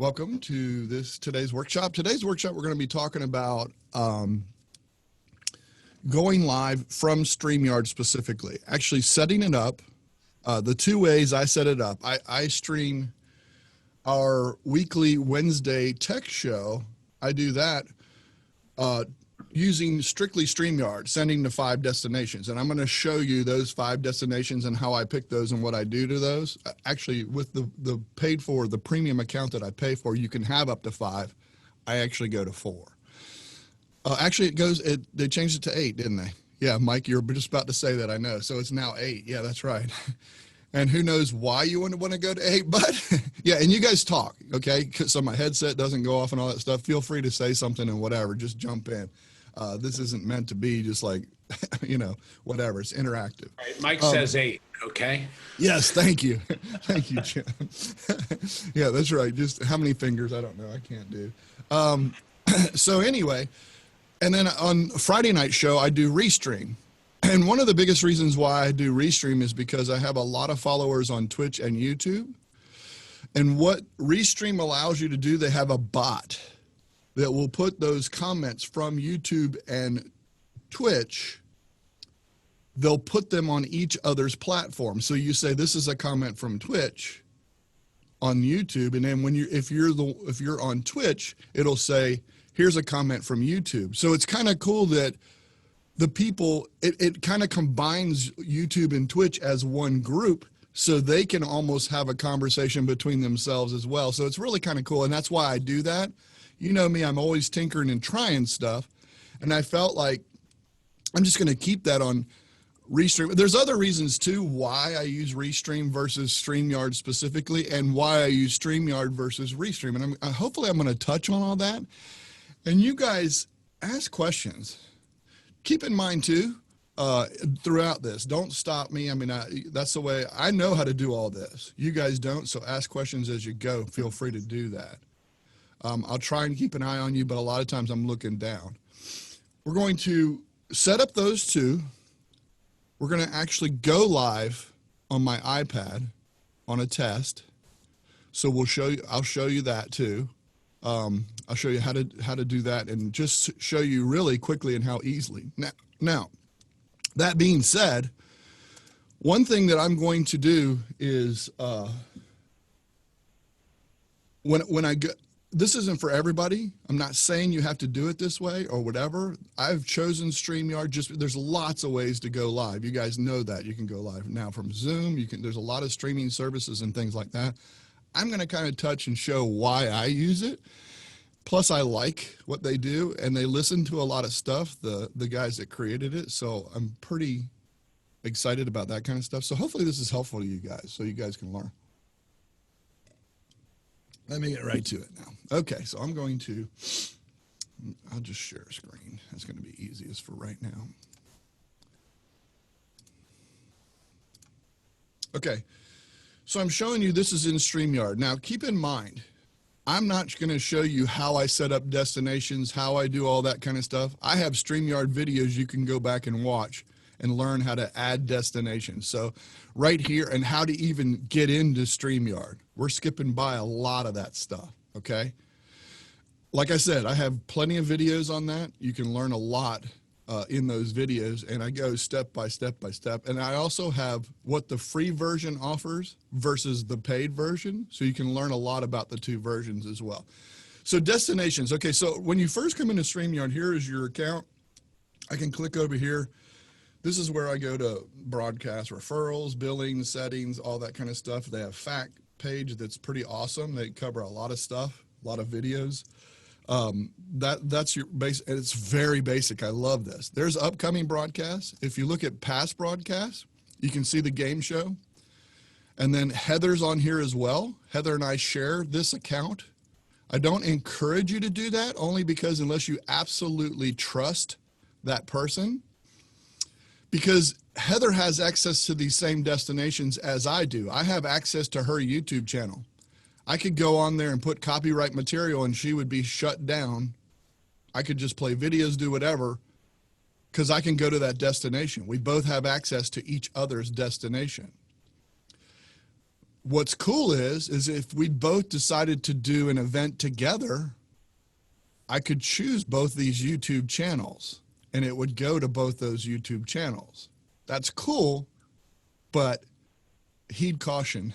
Welcome to today's workshop. Today's workshop, we're going to be talking about going live from StreamYard specifically, actually setting it up. The two ways I set it up, I stream our weekly Wednesday tech show. I do that using strictly StreamYard, sending to 5 destinations. And I'm going to show you those 5 destinations and how I pick those and what I do to those. Actually, with the paid for, the premium account that I pay for, you can have up to 5. I actually go to 4. Actually, they changed it to 8, didn't they? Yeah, Mike, you're just about to say that, I know. So it's now 8. Yeah, that's right. And who knows why you want to go to 8, but yeah, and you guys talk, okay? So my headset doesn't go off and all that stuff. Feel free to say something and whatever, just jump in. This isn't meant to be just like, whatever. It's interactive. All right, Mike says 8, okay? Yes, thank you. Thank you, Jim. Yeah, that's right. Just how many fingers, I don't know. I can't do. So anyway, and then on Friday night show, I do Restream. And one of the biggest reasons why I do Restream is because I have a lot of followers on Twitch and YouTube. And what Restream allows you to do, they have a bot that will put those comments from YouTube and Twitch. They'll put them on each other's platform. So you say, this is a comment from Twitch on YouTube. And then if you're on Twitch, it'll say, here's a comment from YouTube. So it's kind of cool that the people, it kind of combines YouTube and Twitch as one group, so they can almost have a conversation between themselves as well. So it's really kind of cool. And that's why I do that. You know me, I'm always tinkering and trying stuff. And I felt like I'm just going to keep that on Restream. There's other reasons too why I use Restream versus StreamYard specifically, and why I use StreamYard versus Restream. And hopefully I'm going to touch on all that. And you guys ask questions. Keep in mind too, throughout this, don't stop me. I mean, that's the way I know how to do all this. You guys don't, so ask questions as you go. Feel free to do that. I'll try and keep an eye on you, but a lot of times I'm looking down. We're going to set up those 2. We're going to actually go live on my iPad on a test. So I'll show you that too. I'll show you how to do that and just show you really quickly and how easily. Now, that being said, one thing that I'm going to do is when I go, this isn't for everybody. I'm not saying you have to do it this way or whatever. I've chosen StreamYard. There's lots of ways to go live. You guys know that you can go live now from Zoom. There's a lot of streaming services and things like that. I'm going to kind of touch and show why I use it. Plus, I like what they do, and they listen to a lot of stuff, the guys that created it. So I'm pretty excited about that kind of stuff. So hopefully this is helpful to you guys, so you guys can learn. Let me get right to it now. Okay, so I'll just share a screen. That's going to be easiest for right now. Okay. So I'm showing you this is in StreamYard. Now, keep in mind, I'm not going to show you how I set up destinations, how I do all that kind of stuff. I have StreamYard videos you can go back and watch and learn how to add destinations. So right here, and how to even get into StreamYard. We're skipping by a lot of that stuff, okay? Like I said, I have plenty of videos on that. You can learn a lot in those videos, and I go step by step by step. And I also have what the free version offers versus the paid version, so you can learn a lot about the 2 versions as well. So destinations, okay, so when you first come into StreamYard, here is your account. I can click over here. This is where I go to broadcast referrals, billing, settings, all that kind of stuff. They have fact page that's pretty awesome. They cover a lot of stuff, a lot of videos. That's your base, and it's very basic. I love this. There's upcoming broadcasts. If you look at past broadcasts, you can see the game show. And then Heather's on here as well. Heather and I share this account. I don't encourage you to do that, only because unless you absolutely trust that person, because Heather has access to these same destinations as I do. I have access to her YouTube channel. I could go on there and put copyright material and she would be shut down. I could just play videos, do whatever, because I can go to that destination. We both have access to each other's destination. what's cool is if we both decided to do an event together, I could choose both these YouTube channels and it would go to both those YouTube channels. That's cool, but heed caution.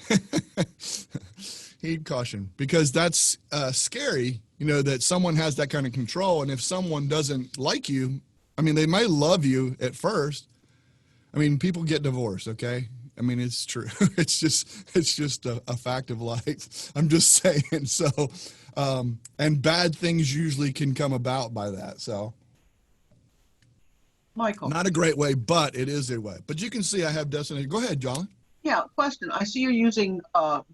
Heed caution, because that's scary, you know, that someone has that kind of control. And if someone doesn't like you, I mean, they might love you at first. I mean, people get divorced, okay? I mean, it's true. It's just a fact of life. I'm just saying. So, and bad things usually can come about by that. So, Michael. not a great way, but it is a way. But you can see I have destination. Go ahead, John. Yeah, question. I see you're using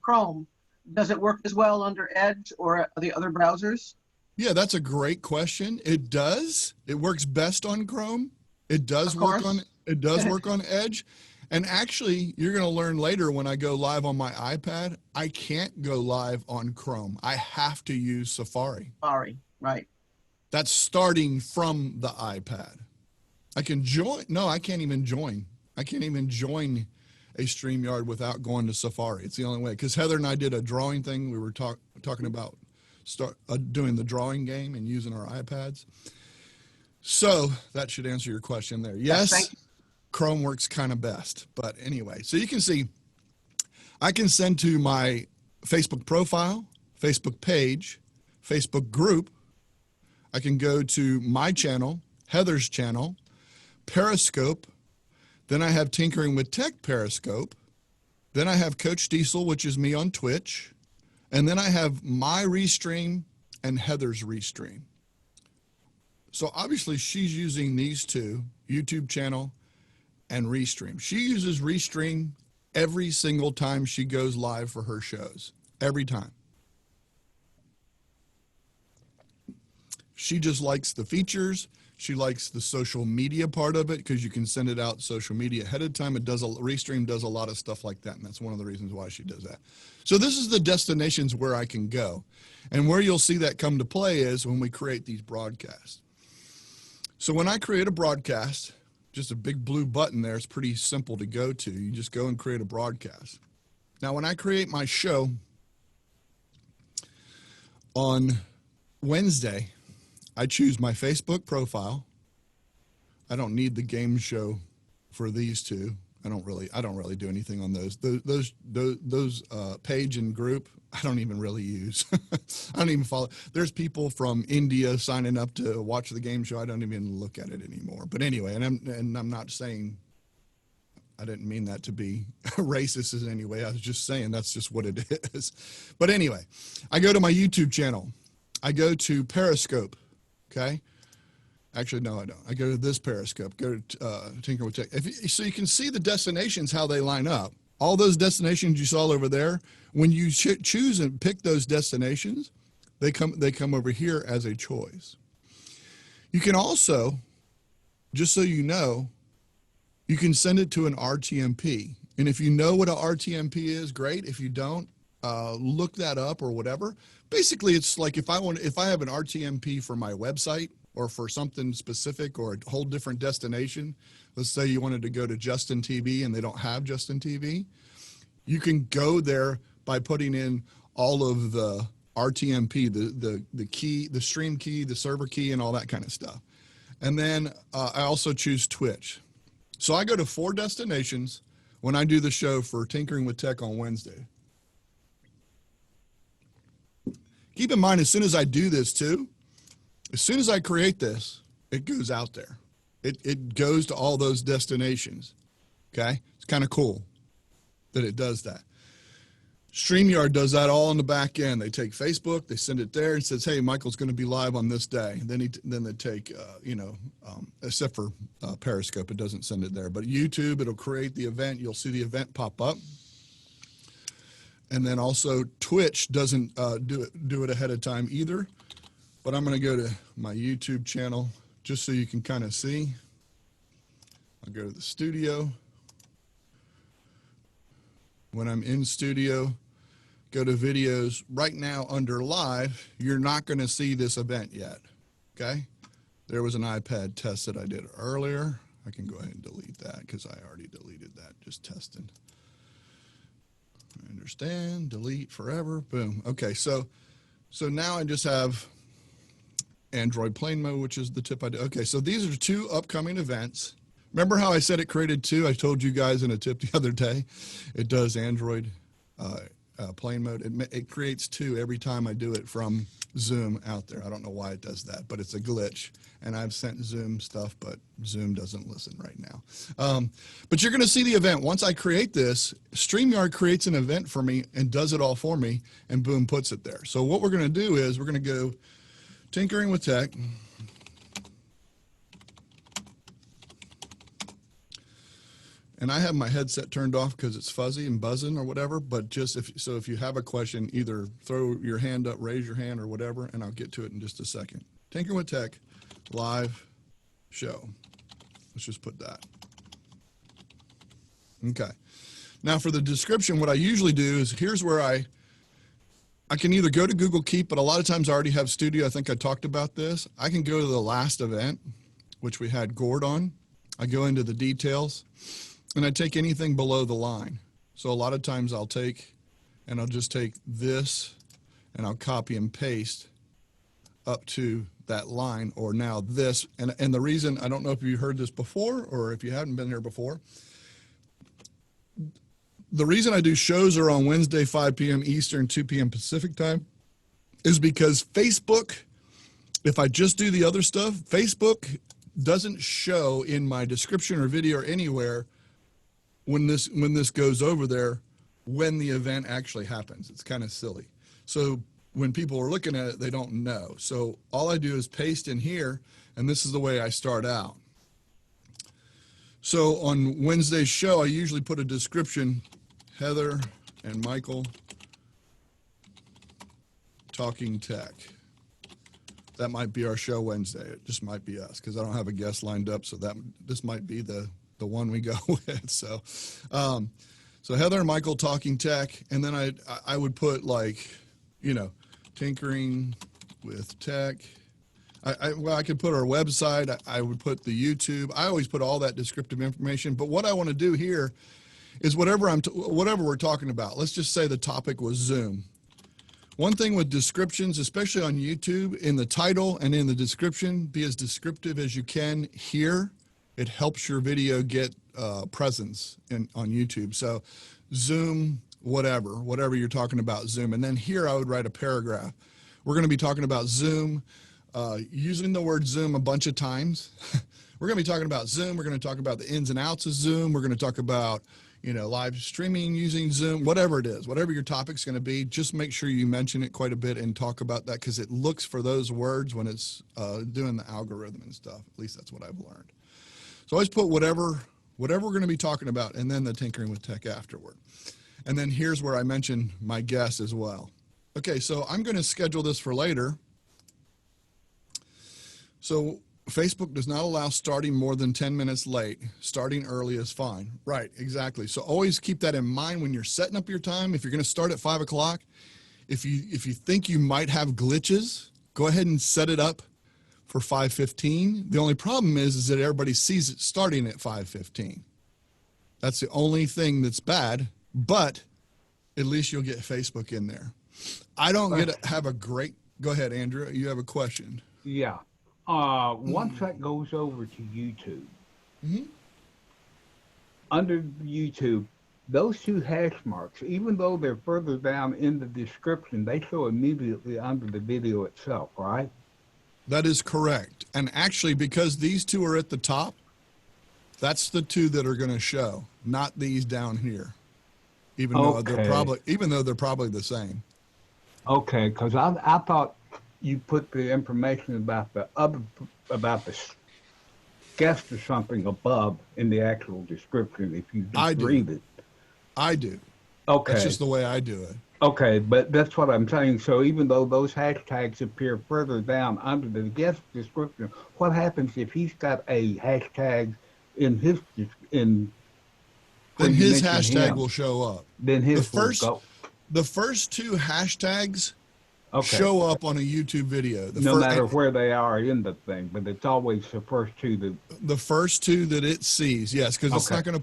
Chrome. Does it work as well under Edge or the other browsers? Yeah, that's a great question. It does. It works best on Chrome. It does work on Edge. And actually, you're going to learn later when I go live on my iPad, I can't go live on Chrome. I have to use Safari. Safari, right. That's starting from the iPad. I can join. No, I can't even join. I can't even join a StreamYard without going to Safari. It's the only way. Because Heather and I did a drawing thing. We were talking about doing the drawing game and using our iPads. So that should answer your question there. Yes, Chrome works kind of best. But anyway, so you can see I can send to my Facebook profile, Facebook page, Facebook group. I can go to my channel, Heather's channel, Periscope. Then I have Tinkering with Tech Periscope. Then I have Coach Diesel, which is me on Twitch. And then I have my Restream and Heather's Restream. So obviously she's using these two, YouTube channel and Restream. She uses Restream every single time she goes live for her shows. Every time. She just likes the features. She likes the social media part of it because you can send it out social media ahead of time. Restream does a lot of stuff like that, and that's one of the reasons why she does that. So this is the destinations where I can go. And where you'll see that come to play is when we create these broadcasts. So when I create a broadcast, just a big blue button there, it's pretty simple to go to. You just go and create a broadcast. Now, when I create my show on Wednesday, I choose my Facebook profile. I don't need the game show for these two. I don't really do anything on those. Those page and group, I don't even really use. I don't even follow. There's people from India signing up to watch the game show. I don't even look at it anymore. But anyway, and I'm not saying, I didn't mean that to be racist in any way. I was just saying that's just what it is. But anyway, I go to my YouTube channel. I go to Periscope. Okay. Actually, no, I don't. I go to this Periscope, go to Tinker with Tech. So you can see the destinations, how they line up. All those destinations you saw over there, when you choose and pick those destinations, they come over here as a choice. You can also, just so you know, you can send it to an RTMP. And if you know what an RTMP is, great. If you don't, look that up or whatever. Basically, it's like if I have an RTMP for my website or for something specific or a whole different destination, let's say you wanted to go to Justin TV and they don't have Justin TV, you can go there by putting in all of the RTMP, the key, the stream key, the server key, and all that kind of stuff. And then I also choose Twitch. So I go to 4 destinations when I do the show for Tinkering with Tech on Wednesday. Keep in mind, as soon as I do this too, as soon as I create this, it goes out there. It goes to all those destinations. Okay? It's kind of cool that it does that. StreamYard does that all on the back end. They take Facebook, they send it there and says, hey, Michael's going to be live on this day. Then they take, except for Periscope, it doesn't send it there. But YouTube, it'll create the event. You'll see the event pop up. And then also Twitch doesn't do it ahead of time either. But I'm going to go to my YouTube channel just so you can kind of see. I'll go to the studio. When I'm in studio, go to videos. Right now under live, you're not going to see this event yet. Okay? There was an iPad test that I did earlier. I can go ahead and delete that because I already deleted that, just testing. Understand, delete forever, boom. Okay, so now I just have Android plane mode, which is the tip I do. Okay, so these are 2 upcoming events. Remember how I said it created 2? I told you guys in a tip the other day. It does Android plane mode. It creates 2 every time I do it from Zoom out there. I don't know why it does that, but it's a glitch. And I've sent Zoom stuff, but Zoom doesn't listen right now. But you're going to see the event. Once I create this, StreamYard creates an event for me and does it all for me, and boom, puts it there. So what we're going to do is we're going to go Tinkering with Tech. And I have my headset turned off because it's fuzzy and buzzing or whatever, but just if you have a question, either throw your hand up, raise your hand or whatever, and I'll get to it in just a second. Tinkering with Tech live show. Let's just put that. Okay. Now for the description, what I usually do is here's where I can either go to Google Keep, but a lot of times I already have Studio. I think I talked about this. I can go to the last event, which we had Gord on. I go into the details and I take anything below the line. So a lot of times I'll just take this and I'll copy and paste up to that line, or now this. And the reason, I don't know if you heard this before or if you haven't been here before, the reason I do shows are on Wednesday, 5 p.m. Eastern, 2 p.m. Pacific time, is because Facebook, if I just do the other stuff, Facebook doesn't show in my description or video or anywhere when this goes over there, when the event actually happens. It's kind of silly. So when people are looking at it, they don't know. So all I do is paste in here, and this is the way I start out. So on Wednesday's show, I usually put a description, Heather and Michael talking tech. That might be our show Wednesday. It just might be us because I don't have a guest lined up. So this might be the one we go with. So Heather and Michael talking tech. And then I would put tinkering with tech. I could put our website. I would put the YouTube. I always put all that descriptive information. But what I want to do here is whatever we're talking about. Let's just say the topic was Zoom. One thing with descriptions, especially on YouTube, in the title and in the description, be as descriptive as you can here. It helps your video get presence on YouTube. So Zoom, whatever you're talking about Zoom. And then here I would write a paragraph. We're going to be talking about Zoom, using the word Zoom a bunch of times. We're going to be talking about Zoom. We're going to talk about the ins and outs of Zoom. We're going to talk about, live streaming using Zoom, whatever it is, whatever your topic's going to be, just make sure you mention it quite a bit and talk about that because it looks for those words when it's doing the algorithm and stuff. At least that's what I've learned. So always put whatever we're going to be talking about and then the tinkering with tech afterward. And then here's where I mention my guest as well. Okay, so I'm going to schedule this for later. So Facebook does not allow starting more than 10 minutes late. Starting early is fine. Right, exactly. So always keep that in mind when you're setting up your time. If you're going to start at 5 o'clock, if you think you might have glitches, go ahead and set it up for 5:15. The only problem is that everybody sees it starting at 5:15. That's the only thing that's bad, but at least you'll get Facebook in there. I don't have a great, go ahead, Andrew, you have a question. Yeah. Once that goes over to YouTube, under YouTube, those 2 hash marks, even though they're further down in the description, they show immediately under the video itself, right? That is correct. And actually, because these 2 are at the top, that's the 2 that are going to show, not these down here, even though they're probably the same. Okay, because I thought you put the information about the guest or something above in the actual description if you just read it. I do. Okay. That's just the way I do it. Okay, but that's what I'm saying. So even though those hashtags appear further down under the guest description, what happens if he's got a hashtag in his then his hashtag will show up. Then his will go. The first 2 hashtags show up on a YouTube video. No matter where they are in the thing, but it's always the first 2 the first 2 that it sees, yes, because it's not going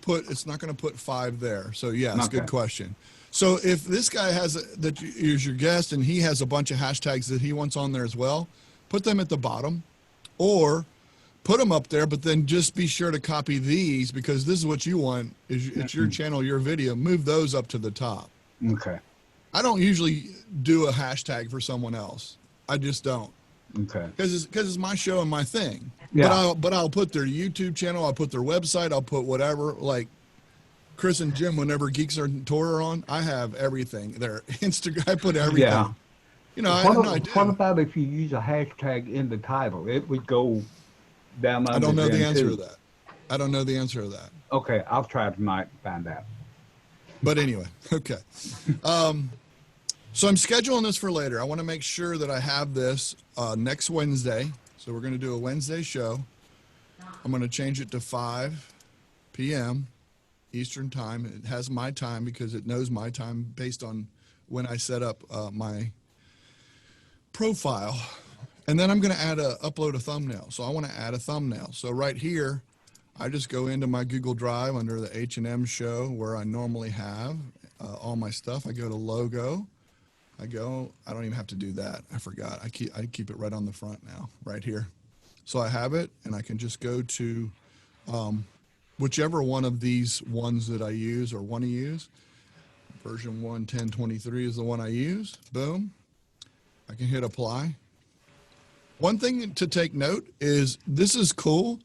to put 5 there. So yes, good question. So if this guy that is your guest and he has a bunch of hashtags that he wants on there as well, put them at the bottom, or put them up there, but then just be sure to copy these, because this is what you want. It's your channel, your video. Move those up to the top. Okay. I don't usually do a hashtag for someone else. I just don't. Okay. Because it's my show and my thing. Yeah. But I'll put their YouTube channel. I'll put their website. I'll put whatever. Like Chris and Jim, whenever Geeks are Tour are on, I have everything. Their Instagram. I put everything. Yeah. You know, I do. What about if you use a hashtag in the title? It would go down. I don't know the answer to that. I don't know the answer to that. Okay, I'll try tonight to find out. But anyway, okay. So I'm scheduling this for later. I want to make sure that I have this next Wednesday. So we're going to do a Wednesday show. I'm going to change it to 5 p.m. Eastern time. It has my time because it knows my time based on when I set up my profile. And then I'm going to upload a thumbnail. So I want to add a thumbnail. So right here, I just go into my Google Drive under the H&M show where I normally have all my stuff. I go to logo. I don't even have to do that. I forgot. I keep it right on the front now, right here. So I have it, and I can just go to whichever one of these ones that I use or want to use. Version 1.10.23 is the one I use. Boom. I can hit apply. One thing to take note is this is cool.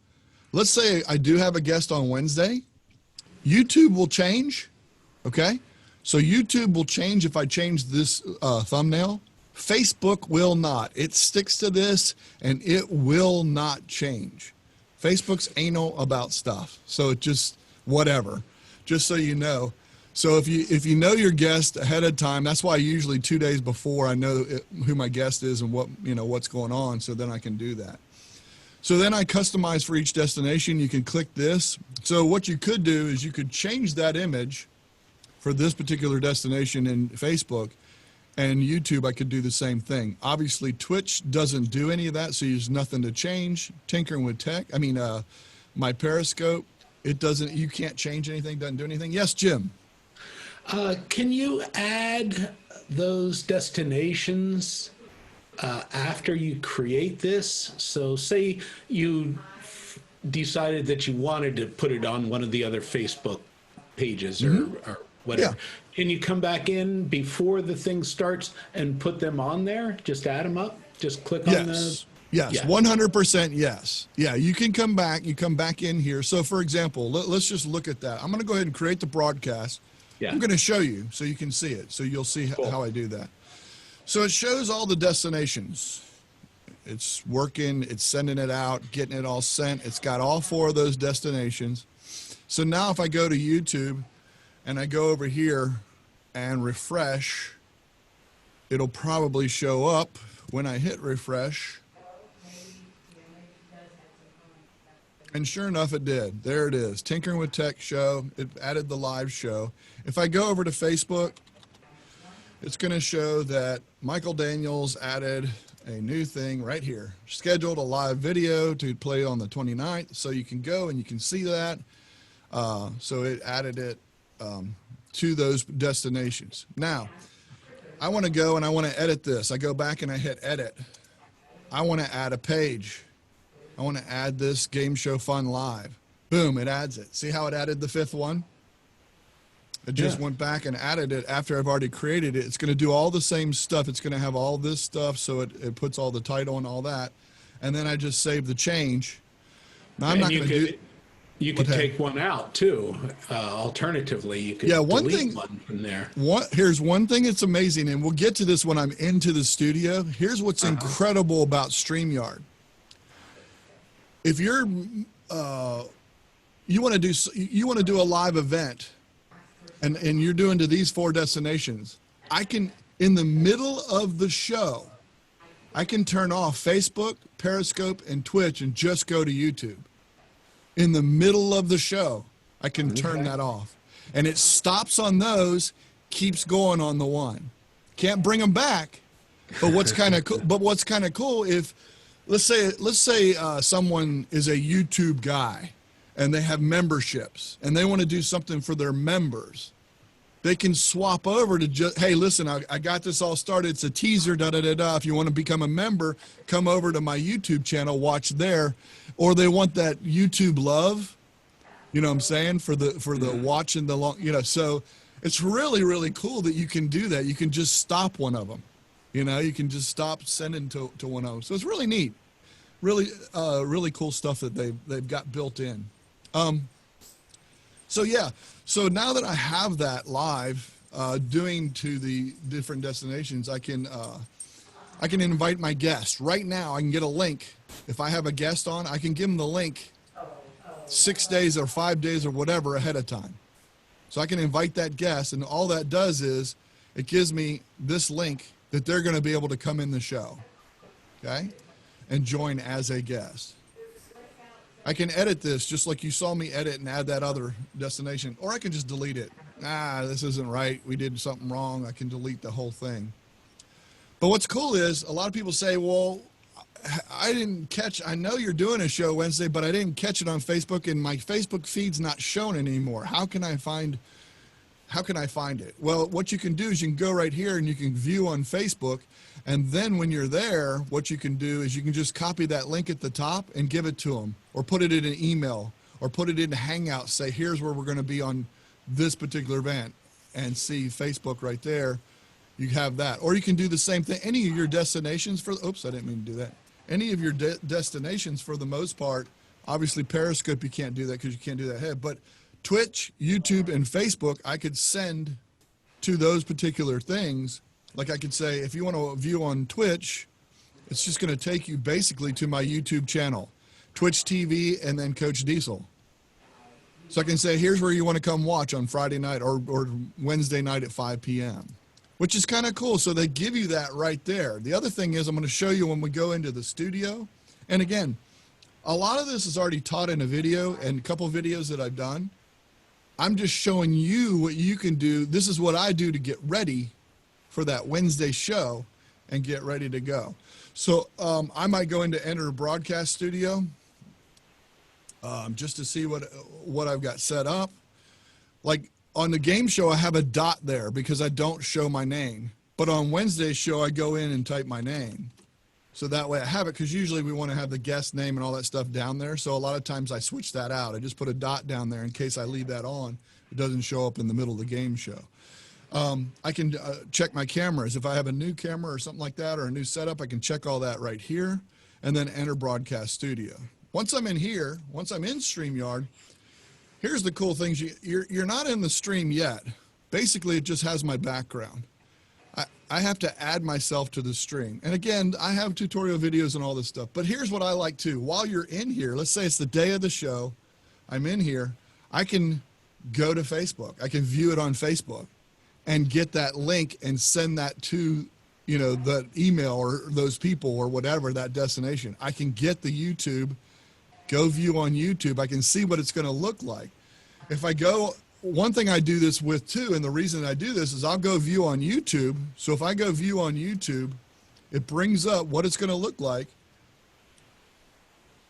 Let's say I do have a guest on Wednesday. YouTube will change, okay? So YouTube will change if I change this thumbnail. Facebook will not. It sticks to this, and it will not change. Facebook's anal about stuff. So it just, whatever, just so you know. So if you know your guest ahead of time, that's why usually 2 days before I know who my guest is and what's going on, so then I can do that. So then I customize for each destination. You can click this. So what you could do is you could change that image for this particular destination in Facebook, and YouTube, I could do the same thing. Obviously, Twitch doesn't do any of that, so there's nothing to change. Tinkering with Tech, my Periscope, it doesn't, you can't change anything, doesn't do anything. Yes, Jim? Can you add those destinations after you create this? So say you decided that you wanted to put it on one of the other Facebook pages or whatever. Yeah. Can you come back in before the thing starts and put them on there? Just add them up? Just click on the... Yes, Yeah. 100% yes. Yeah, you can come back. You come back in here. So, for example, let's just look at that. I'm going to go ahead and create the broadcast. Yeah. I'm going to show you so you can see it. So you'll see Cool. how I do that. So it shows all the destinations. It's working. It's sending it out, getting it all sent. It's got all 4 of those destinations. So now if I go to YouTube and I go over here and refresh, it'll probably show up when I hit refresh. And sure enough, it did. There it is. Tinkering with Tech show. It added the live show. If I go over to Facebook, it's going to show that Michael Daniels added a new thing right here. Scheduled a live video to play on the 29th. So you can go and you can see that. So it added it to those destinations. Now, I want to go and I want to edit this. I go back and I hit edit. I want to add a page. I want to add this Game Show Fun Live. Boom, it adds it. See how it added the 5th one? It just went back and added it after I've already created it. It's going to do all the same stuff. It's going to have all this stuff, so it puts all the title and all that. And then I just save the change. Now, I'm not going to do... You could take one out, too. Alternatively, you could delete one from there. Here's one thing that's amazing, and we'll get to this when I'm into the studio. Here's what's incredible about StreamYard. If you're you want to do a live event and you're doing to these 4 destinations, I can, in the middle of the show, I can turn off Facebook, Periscope, and Twitch and just go to YouTube. In the middle of the show, I can turn that off. And it stops on those, keeps going on the one. Can't bring them back. But what's kind of cool if let's say someone is a YouTube guy and they have memberships and they want to do something for their members. they can swap over to just, hey, listen, I got this all started. It's a teaser, da da da da. If you want to become a member, come over to my YouTube channel, watch there. Or they want that YouTube love, you know what I'm saying, for the watching the long, you know. So it's really, really cool that you can do that. You can just stop one of them, you know. You can just stop sending to one of them. So it's really neat, really, really cool stuff that they've got built in. So yeah, so now that I have that live, doing to the different destinations, I can invite my guest. Right now, I can get a link. If I have a guest on, I can give them the link 6 days or 5 days or whatever ahead of time. So I can invite that guest, and all that does is it gives me this link that they're going to be able to come in the show, okay, and join as a guest. I can edit this just like you saw me edit and add that other destination, or I can just delete it. This isn't right. We did something wrong. I can delete the whole thing. But what's cool is a lot of people say, well, I didn't catch, I know you're doing a show Wednesday, but I didn't catch it on Facebook, and my Facebook feed's not shown anymore. How can I find it? Well, what you can do is you can go right here and you can view on Facebook. And then when you're there, what you can do is you can just copy that link at the top and give it to them, or put it in an email, or put it in Hangouts. Say, here's where we're going to be on this particular event, and see Facebook right there. You have that. Or you can do the same thing. Any of your destinations for, oops, I didn't mean to do that. Any of your destinations for the most part, obviously Periscope, you can't do that because you can't do that ahead. But Twitch, YouTube, and Facebook, I could send to those particular things. Like I could say, if you want to view on Twitch, it's just going to take you basically to my YouTube channel, Twitch TV, and then Coach Diesel. So I can say, here's where you want to come watch on Friday night or Wednesday night at 5 p.m., which is kind of cool. So they give you that right there. The other thing is I'm going to show you when we go into the studio. And again, a lot of this is already taught in a video and a couple of videos that I've done. I'm just showing you what you can do. This is what I do to get ready for that Wednesday show and get ready to go. So I might go into enter broadcast studio just to see what I've got set up. Like on the game show, I have a dot there because I don't show my name. But on Wednesday's show, I go in and type my name. So that way I have it, because usually we want to have the guest name and all that stuff down there. So a lot of times I switch that out. I just put a dot down there in case I leave that on. It doesn't show up in the middle of the game show. I can check my cameras. If I have a new camera or something like that, or a new setup, I can check all that right here and then enter broadcast studio. Once I'm in here, once I'm in StreamYard, here's the cool things. You're not in the stream yet. Basically, it just has my background. I have to add myself to the stream. And again, I have tutorial videos and all this stuff. But here's what I like too. While you're in here, let's say it's the day of the show, I'm in here, I can go to Facebook. I can view it on Facebook and get that link and send that to, you know, the email or those people or whatever, that destination. I can get the YouTube, go view on YouTube. I can see what it's going to look like. If I go, one thing I do this with too, and the reason I do this is I'll go view on YouTube. So if I go view on YouTube, it brings up what it's going to look like.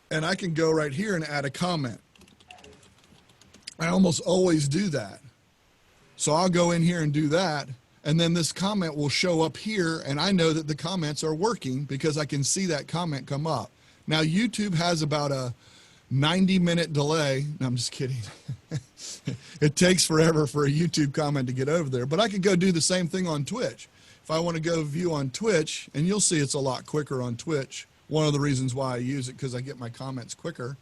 And I can go right here and add a comment. I almost always do that. So I'll go in here and do that. And then this comment will show up here. And I know that the comments are working because I can see that comment come up. Now, YouTube has about a 90-minute delay. No, I'm just kidding. It takes forever for a YouTube comment to get over there. But I could go do the same thing on Twitch. If I want to go view on Twitch, and you'll see it's a lot quicker on Twitch. One of the reasons why I use it, because I get my comments quicker.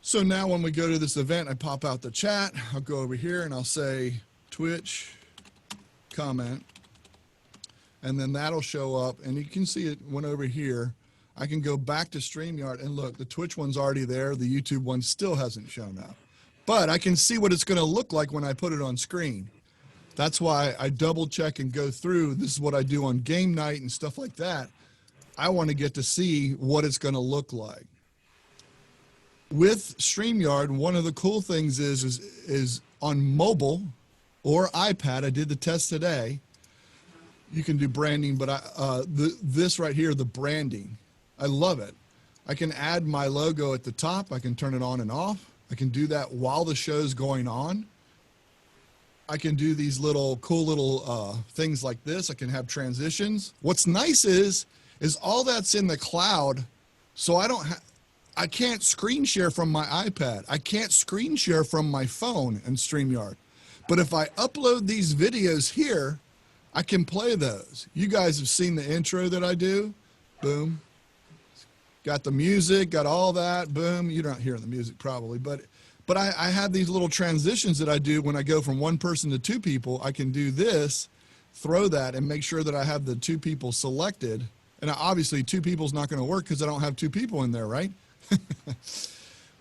So now when we go to this event, I pop out the chat. I'll go over here and I'll say Twitch comment. And then that'll show up. And you can see it went over here. I can go back to StreamYard and look, the Twitch one's already there. The YouTube one still hasn't shown up. But I can see what it's going to look like when I put it on screen. That's why I double check and go through. This is what I do on game night and stuff like that. I want to get to see what it's going to look like. With StreamYard, one of the cool things is on mobile or iPad, I did the test today, you can do branding, but this right here, the branding, I love it. I can add my logo at the top. I can turn it on and off. I can do that while the show's going on. I can do these little cool little things like this. I can have transitions. What's nice is all that's in the cloud, so I can't screen share from my iPad. I can't screen share from my phone in StreamYard. But if I upload these videos here, I can play those. You guys have seen the intro that I do. Boom. Got the music, got all that. Boom. You're not hearing the music probably, but I have these little transitions that I do when I go from one person to two people. I can do this, throw that, and make sure that I have the two people selected. And obviously, two people is not going to work because I don't have two people in there, right?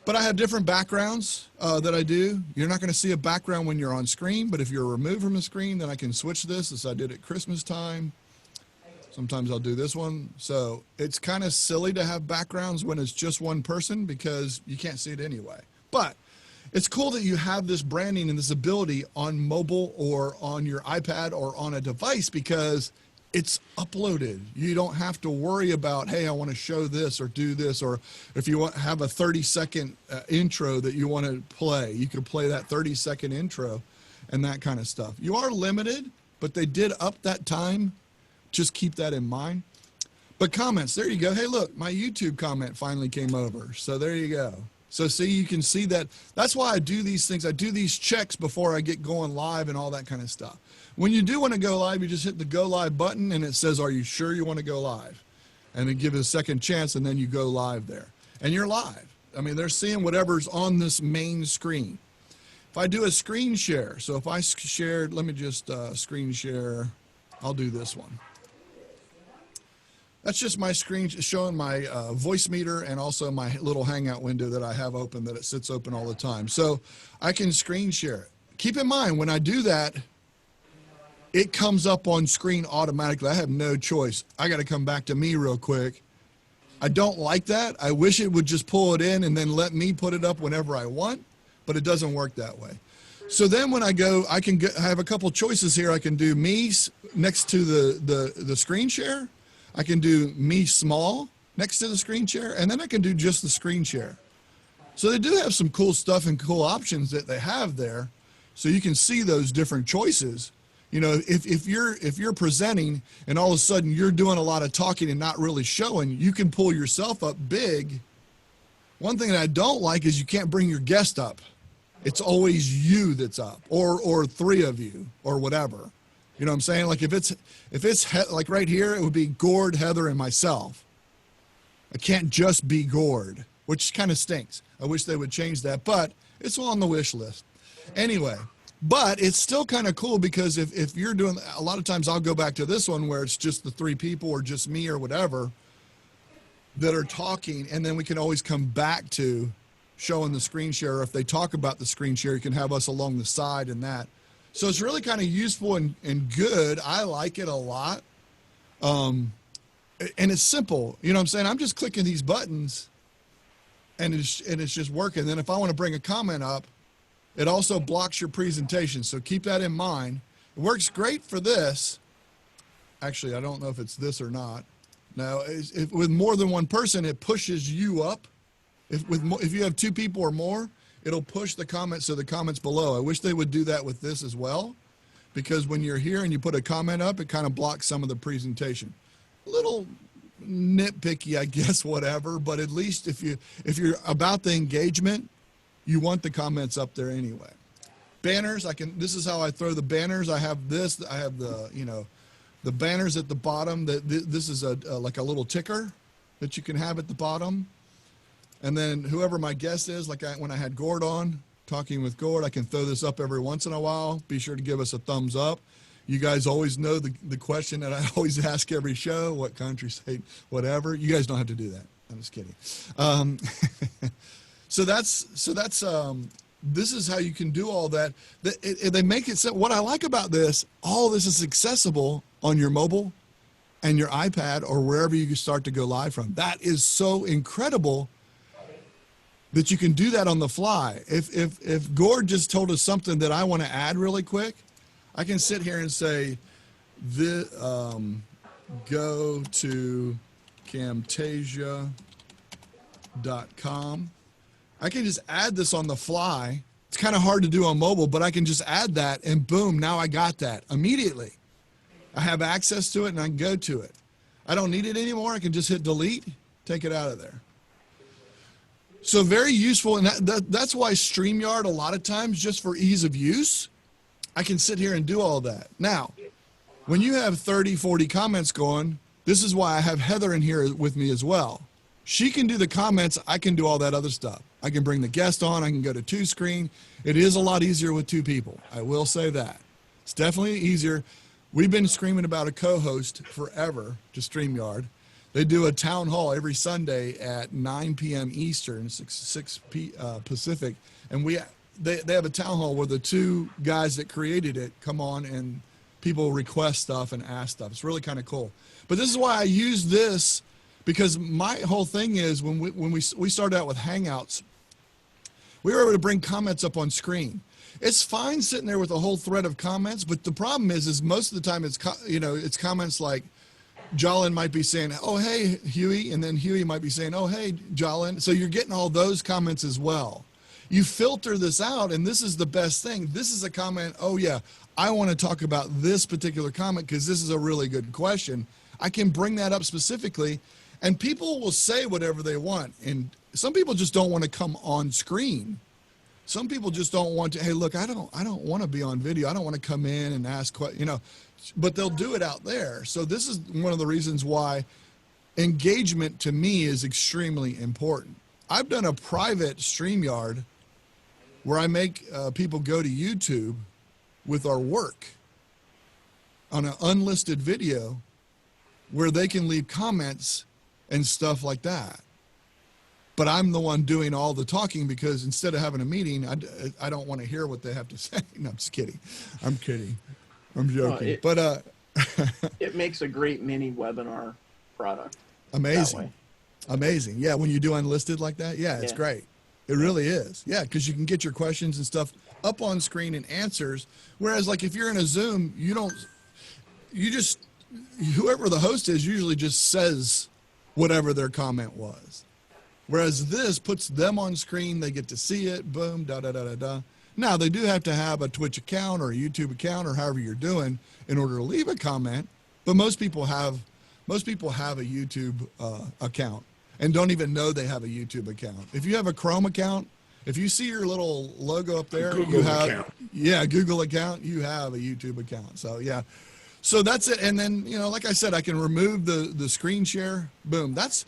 But I have different backgrounds that I do. You're not going to see a background when you're on screen, but if you're removed from the screen, then I can switch this as I did at Christmas time. Sometimes I'll do this one. So it's kind of silly to have backgrounds when it's just one person because you can't see it anyway. But it's cool that you have this branding and this ability on mobile or on your iPad or on a device because it's uploaded. You don't have to worry about, hey, I want to show this or do this, or if you want have a 30-second intro that you want to play, you could play that 30-second intro and that kind of stuff. You are limited, but they did up that time. Just keep that in mind. But comments, there you go. Hey, look, my YouTube comment finally came over. So there you go. So see, you can see that. That's why I do these things. I do these checks before I get going live and all that kind of stuff. When you do want to go live, you just hit the go live button and it says, are you sure you want to go live? And then give it a second chance and then you go live there. And you're live. I mean, they're seeing whatever's on this main screen. If I do a screen share, so if I shared, let me just screen share, I'll do this one. That's just my screen showing my voice meter and also my little hangout window that I have open, that it sits open all the time. So I can screen share it. Keep in mind, when I do that, it comes up on screen automatically. I have no choice. I got to come back to me real quick. I don't like that. I wish it would just pull it in and then let me put it up whenever I want, but it doesn't work that way. So then when I go, I have a couple choices here. I can do me next to the screen share. I can do me small next to the screen share, and then I can do just the screen share. So they do have some cool stuff and cool options that they have there. So you can see those different choices. You know, if you're presenting and all of a sudden you're doing a lot of talking and not really showing, you can pull yourself up big. One thing that I don't like is you can't bring your guest up. It's always you that's up, or three of you, or whatever. You know what I'm saying? Like if it's like right here, it would be Gord, Heather, and myself. I can't just be Gord, which kind of stinks. I wish they would change that, but it's on the wish list. Anyway, but it's still kind of cool because if you're doing, a lot of times I'll go back to this one where it's just the three people or just me or whatever that are talking, and then we can always come back to showing the screen share. If they talk about the screen share, you can have us along the side and that. So it's really kind of useful and good. I like it a lot. And it's simple. You know what I'm saying? I'm just clicking these buttons and it's just working. Then if I want to bring a comment up, it also blocks your presentation. So keep that in mind. It works great for this. Actually, I don't know if it's this or not. Now, with more than one person, it pushes you up. If you have two people or more, it'll push the comments to the comments below. I wish they would do that with this as well, because when you're here and you put a comment up, it kind of blocks some of the presentation. A little nitpicky, I guess, whatever, but at least if you're about the engagement, you want the comments up there anyway. Banners, this is how I throw the banners. I have this, I have the banners at the bottom. This is like a little ticker that you can have at the bottom. And then whoever my guest is, like when I had Gord on, talking with Gord, I can throw this up every once in a while. Be sure to give us a thumbs up. You guys always know the question that I always ask every show, what country, state, whatever. You guys don't have to do that. I'm just kidding. This is how you can do all that. They make it, what I like about this, all this is accessible on your mobile and your iPad or wherever you can start to go live from. That is so incredible that you can do that on the fly. If Gord just told us something that I want to add really quick, I can sit here and say, go to Camtasia.com. I can just add this on the fly It's kind of hard to do on mobile, but I can just add that and boom, now I got that immediately. I have access to it and I can go to it. I don't need it anymore. I can just hit delete, take it out of there. So very useful. And that's why StreamYard, a lot of times, just for ease of use, I can sit here and do all that. Now, when you have 30, 40 comments going, this is why I have Heather in here with me as well. She can do the comments. I can do all that other stuff. I can bring the guest on. I can go to 2-screen. It is a lot easier with 2 people. I will say that. It's definitely easier. We've been screaming about a co-host forever to StreamYard. They do a town hall every Sunday at 9 p.m. Eastern, 6 Pacific. And they have a town hall where the 2 guys that created it come on and people request stuff and ask stuff. It's really kind of cool. But this is why I use this, because my whole thing is when we started out with Hangouts, we were able to bring comments up on screen. It's fine sitting there with a whole thread of comments, but the problem is most of the time it's comments like Jolin might be saying, "Oh hey Huey," and then Huey might be saying, "Oh hey Jolin." So you're getting all those comments as well. You filter this out, and this is the best thing. This is a comment. Oh yeah, I want to talk about this particular comment because this is a really good question. I can bring that up specifically, and people will say whatever they want. And some people just don't want to come on screen. Some people just don't want to. Hey, look, I don't want to be on video. I don't want to come in and ask, but they'll do it out there. So this is one of the reasons why engagement to me is extremely important. I've done a private StreamYard where I make people go to YouTube with our work on an unlisted video where they can leave comments and stuff like that. But I'm the one doing all the talking because instead of having a meeting, I don't want to hear what they have to say. No, I'm just kidding. I'm kidding. I'm joking. It makes a great mini webinar product. Amazing. Amazing. Yeah, when you do unlisted like that, it's great. It really is. Yeah, because you can get your questions and stuff up on screen and answers. Whereas like if you're in a Zoom, whoever the host is usually just says whatever their comment was. Whereas this puts them on screen, they get to see it, boom, da-da-da-da-da. Now, they do have to have a Twitch account or a YouTube account or however you're doing in order to leave a comment, but most people have a YouTube account and don't even know they have a YouTube account. If you have a Chrome account, if you see your little logo up there, Google account, you have a YouTube account. So, yeah. So that's it. And then, like I said, I can remove the screen share, boom. That's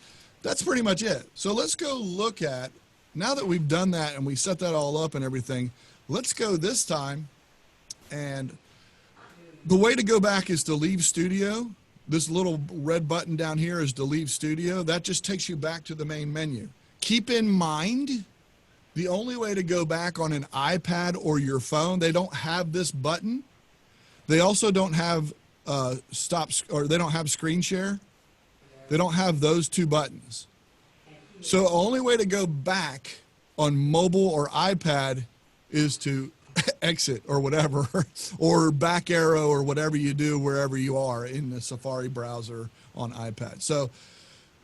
pretty much it. So let's go look at, now that we've done that and we set that all up and everything, let's go this time. And the way to go back is to leave studio. This little red button down here is to leave studio. That just takes you back to the main menu. Keep in mind, the only way to go back on an iPad or your phone, they don't have this button. They also don't have they don't have screen share. They don't have those 2 buttons. So the only way to go back on mobile or iPad is to exit or whatever, or back arrow or whatever you do wherever you are in the Safari browser on iPad. So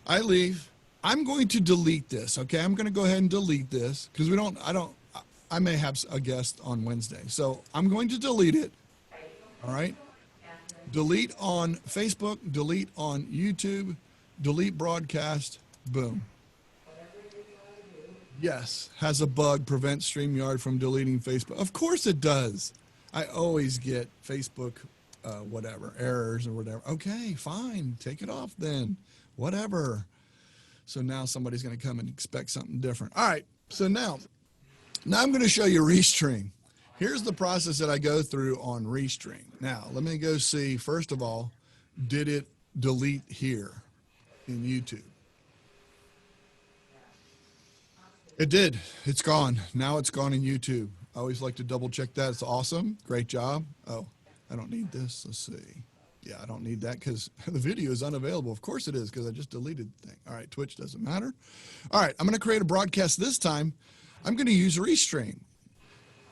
I leave. I'm going to delete this. Okay. I'm going to go ahead and delete this because I may have a guest on Wednesday. So I'm going to delete it. All right. Delete on Facebook, delete on YouTube, delete broadcast, boom. Yes, has a bug, prevents StreamYard from deleting Facebook. Of course it does. I always get Facebook, errors or whatever. Okay, fine, take it off then, whatever. So now somebody's gonna come and expect something different. All right, so now I'm gonna show you Restream. Here's the process that I go through on Restream. Now, let me go see, first of all, did it delete here in YouTube? It did. It's gone. Now it's gone in YouTube. I always like to double check that. It's awesome. Great job. Oh, I don't need this. Let's see. Yeah, I don't need that because the video is unavailable. Of course it is because I just deleted the thing. All right, Twitch doesn't matter. All right, I'm going to create a broadcast this time. I'm going to use Restream.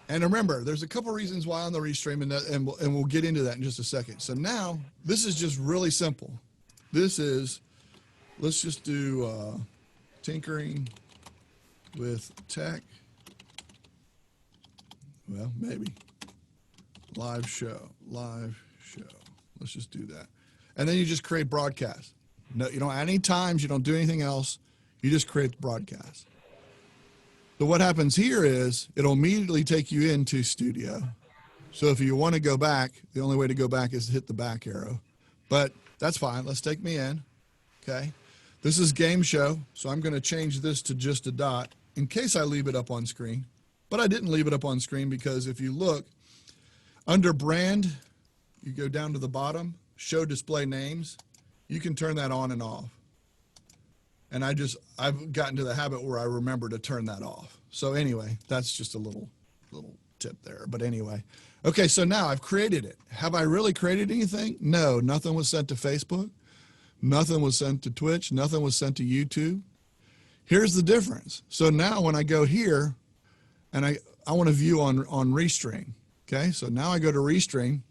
And remember, there's a couple reasons why on the Restream, and we'll get into that in just a second. So now, this is just really simple. This is, let's just do tinkering with tech Well, maybe. Live show. Let's just do that. And then you just create broadcast. No, you don't add any times. You don't do anything else. You just create the broadcast. So what happens here is it'll immediately take you into studio. So if you want to go back, the only way to go back is to hit the back arrow. But that's fine. Let's take me in. Okay. This is game show. So I'm going to change this to just a dot in case I leave it up on screen. But I didn't leave it up on screen because if you look under brand, you go down to the bottom, show display names. You can turn that on and off. And I've gotten to the habit where I remember to turn that off. So anyway, that's just a little tip there. But anyway, okay, so now I've created it. Have I really created anything? No, nothing was sent to Facebook. Nothing was sent to Twitch. Nothing was sent to YouTube. Here's the difference. So now when I go here and I want to view on Restream. Okay, so now I go to Restream.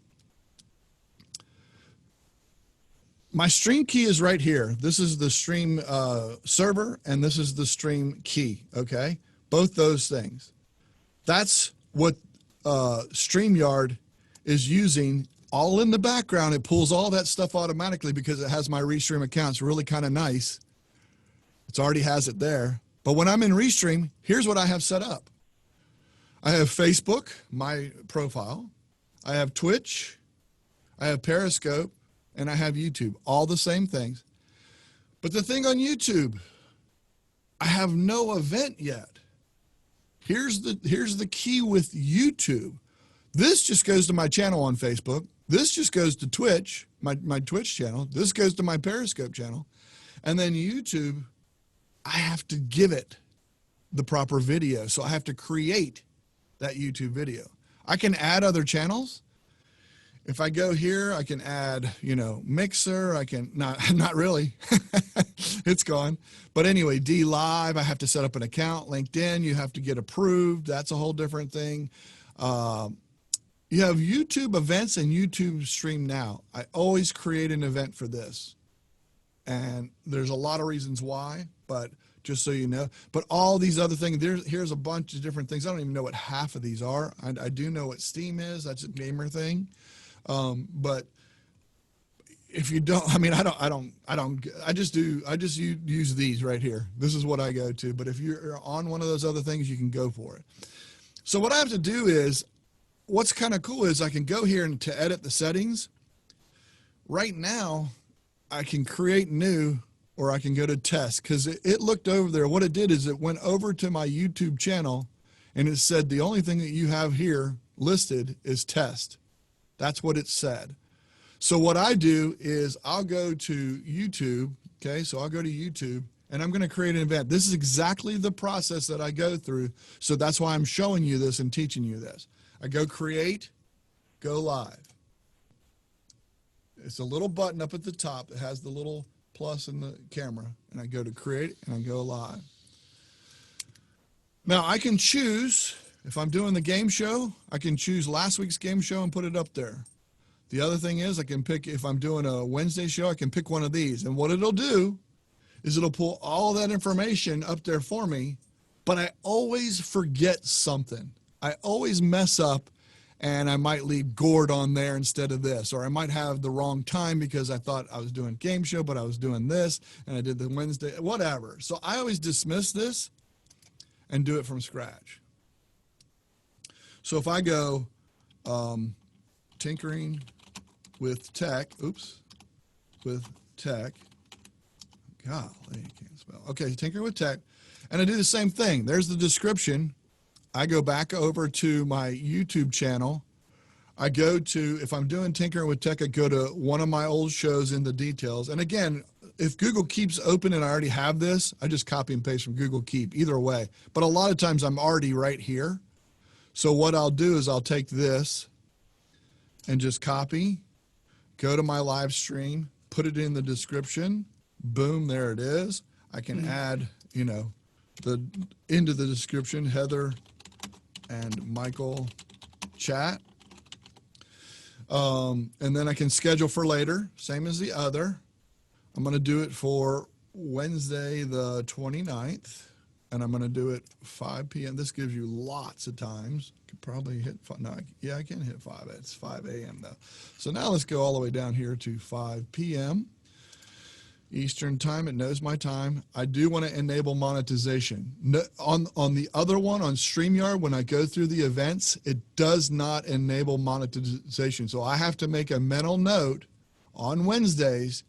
My stream key is right here. This is the stream server, and this is the stream key, okay? Both those things. That's what StreamYard is using all in the background. It pulls all that stuff automatically because it has my Restream account. It's really kind of nice. It already has it there. But when I'm in Restream, here's what I have set up. I have Facebook, my profile. I have Twitch. I have Periscope. And I have YouTube, all the same things. But the thing on YouTube, I have no event yet. Here's the key with YouTube. This just goes to my channel on Facebook. This just goes to Twitch, my Twitch channel. This goes to my Periscope channel. And then YouTube, I have to give it the proper video. So I have to create that YouTube video. I can add other channels. If I go here, I can add, Mixer. I can not really. It's gone. But anyway, D Live, I have to set up an account. LinkedIn, you have to get approved. That's a whole different thing. You have YouTube events and YouTube Stream Now. I always create an event for this. And there's a lot of reasons why, but just so you know. But all these other things, here's a bunch of different things. I don't even know what half of these are. I do know what Steam is. That's a gamer thing. But if you don't, I just use these right here. This is what I go to. But if you're on one of those other things, you can go for it. So what I have to do is, what's kind of cool is I can go here and to edit the settings. Right now, I can create new, or I can go to test, because it looked over there. What it did is it went over to my YouTube channel and it said the only thing that you have here listed is test. That's what it said. So what I do is I'll go to YouTube. Okay, so I'll go to YouTube and I'm going to create an event. This is exactly the process that I go through. So that's why I'm showing you this and teaching you this. I go create, go live. It's a little button up at the top that has the little plus in the camera, and I go to create and I go live. Now I can choose. If I'm doing the game show, I can choose last week's game show and put it up there. The other thing is I can pick, if I'm doing a Wednesday show, I can pick one of these. And what it'll do is it'll pull all that information up there for me, but I always forget something. I always mess up and I might leave Gord on there instead of this, or I might have the wrong time because I thought I was doing game show, but I was doing this and I did the Wednesday, whatever. So I always dismiss this and do it from scratch. So if I go tinkering with tech, with tech, golly, I can't spell. Okay, tinkering with tech, and I do the same thing. There's the description. I go back over to my YouTube channel. I go to, if I'm doing tinkering with tech, I go to one of my old shows in the details. And again, if Google Keep's open and I already have this, I just copy and paste from Google Keep, either way. But a lot of times I'm already right here. So what I'll do is I'll take this and just copy, go to my live stream, put it in the description, boom, there it is. I can add, into the description, Heather and Michael chat. And then I can schedule for later, same as the other. I'm going to do it for Wednesday the 29th. and I'm going to do it 5 p.m. This gives you lots of times. Could probably hit no, yeah, I can hit 5. It's 5 a.m. though. So now let's go all the way down here to 5 p.m. Eastern time. It knows my time. I do want to enable monetization. No, on the other one, on StreamYard, when I go through the events, it does not enable monetization. So I have to make a mental note on Wednesdays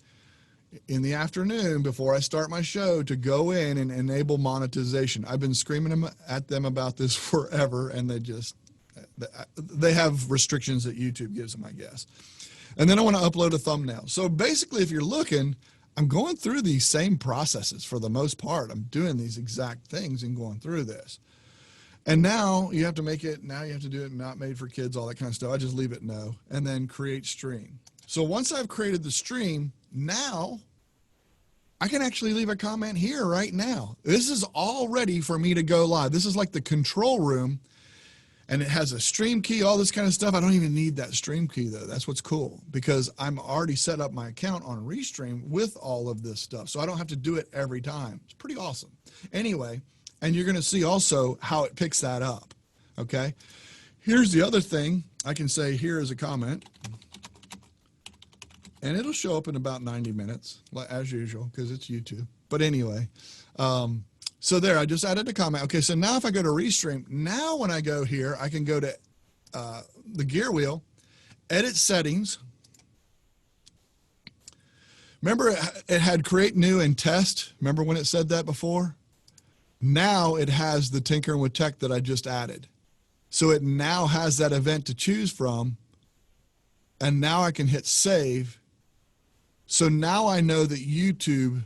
in the afternoon before I start my show to go in and enable monetization. I've been screaming at them about this forever, and they have restrictions that YouTube gives them, I guess. And then I want to upload a thumbnail. So basically, if you're looking, I'm going through these same processes for the most part. I'm doing these exact things and going through this. And now you have to make it, now you have to do it not made for kids, all that kind of stuff. I just leave it no, and then create stream. So once I've created the stream, now I can actually leave a comment here right now. This is all ready for me to go live. This is like the control room, and it has a stream key, all this kind of stuff. I don't even need that stream key though. That's what's cool, because I'm already set up my account on Restream with all of this stuff. So I don't have to do it every time. It's pretty awesome. Anyway, and you're going to see also how it picks that up. Okay. Here's the other thing. I can say, here is a comment, and it'll show up in about 90 minutes, as usual, because it's YouTube. But anyway, so there, I just added a comment. Okay, so now if I go to Restream, now when I go here, I can go to the gear wheel, edit settings. Remember it had create new and test? Remember when it said that before? Now it has the tinkering with tech that I just added. So it now has that event to choose from, and now I can hit save. So now I know that YouTube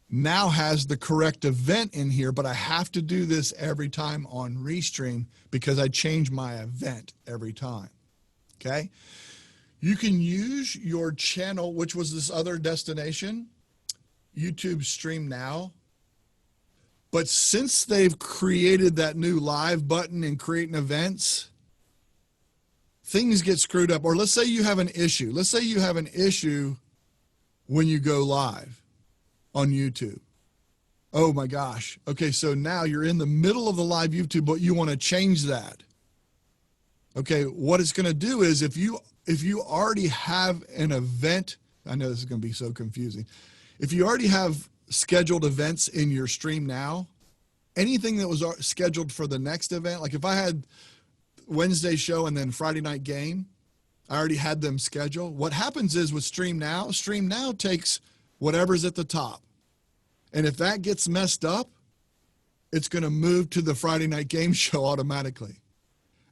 now has the correct event in here, but I have to do this every time on Restream because I change my event every time. Okay. You can use your channel, which was this other destination, YouTube Stream Now. But since they've created that new live button and creating events, things get screwed up. Or let's say you have an issue. Let's say you have an issue when you go live on YouTube. Oh my gosh. Okay, so now you're in the middle of the live YouTube, but you want to change that. Okay, what it's going to do is if you already have an event, I know this is going to be so confusing. If you already have scheduled events in your Stream Now, anything that was scheduled for the next event, like if I had Wednesday show and then Friday night game, I already had them scheduled. What happens is with Stream Now takes whatever's at the top. And if that gets messed up, it's going to move to the Friday night game show automatically.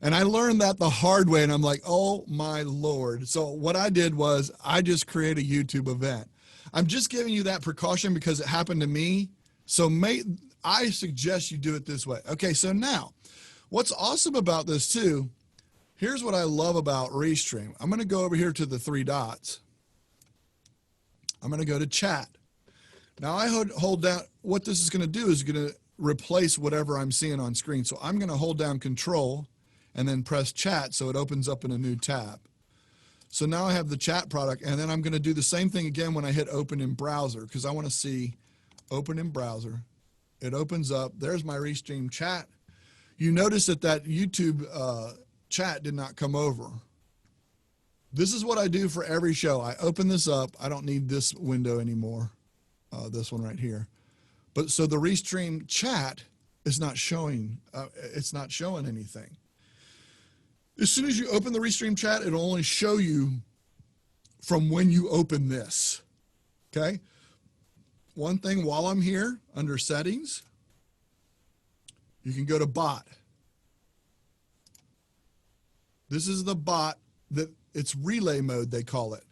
And I learned that the hard way, and I'm like, oh my Lord. So what I did was I just created a YouTube event. I'm just giving you that precaution because it happened to me. So I suggest you do it this way. Okay, so now what's awesome about this too, here's what I love about Restream. I'm going to go over here to the 3 dots. I'm going to go to chat. Now I hold down, what this is going to do is going to replace whatever I'm seeing on screen. So I'm going to hold down control and then press chat so it opens up in a new tab. So now I have the chat product, and then I'm going to do the same thing again when I hit open in browser, because I want to see open in browser. It opens up. There's my Restream chat. You notice that YouTube chat did not come over. This is what I do for every show. I open this up. I don't need this window anymore. This one right here. But so the Restream chat is not showing. It's not showing anything. As soon as you open the Restream chat, it'll only show you from when you open this. Okay. One thing while I'm here under settings, you can go to bot. This is the bot that it's relay mode, they call it.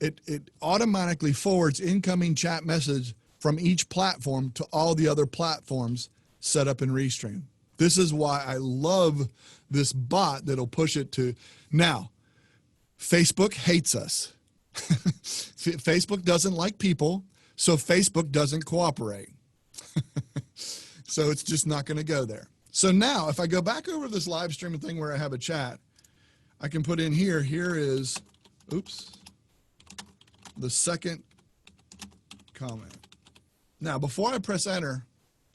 It automatically forwards incoming chat message from each platform to all the other platforms set up in Restream. This is why I love this bot that'll push it to. Now, Facebook hates us. Facebook doesn't like people, so Facebook doesn't cooperate. So it's just not going to go there. So now if I go back over this live streaming thing where I have a chat, I can put in here is, oops, the second comment. Now, before I press enter,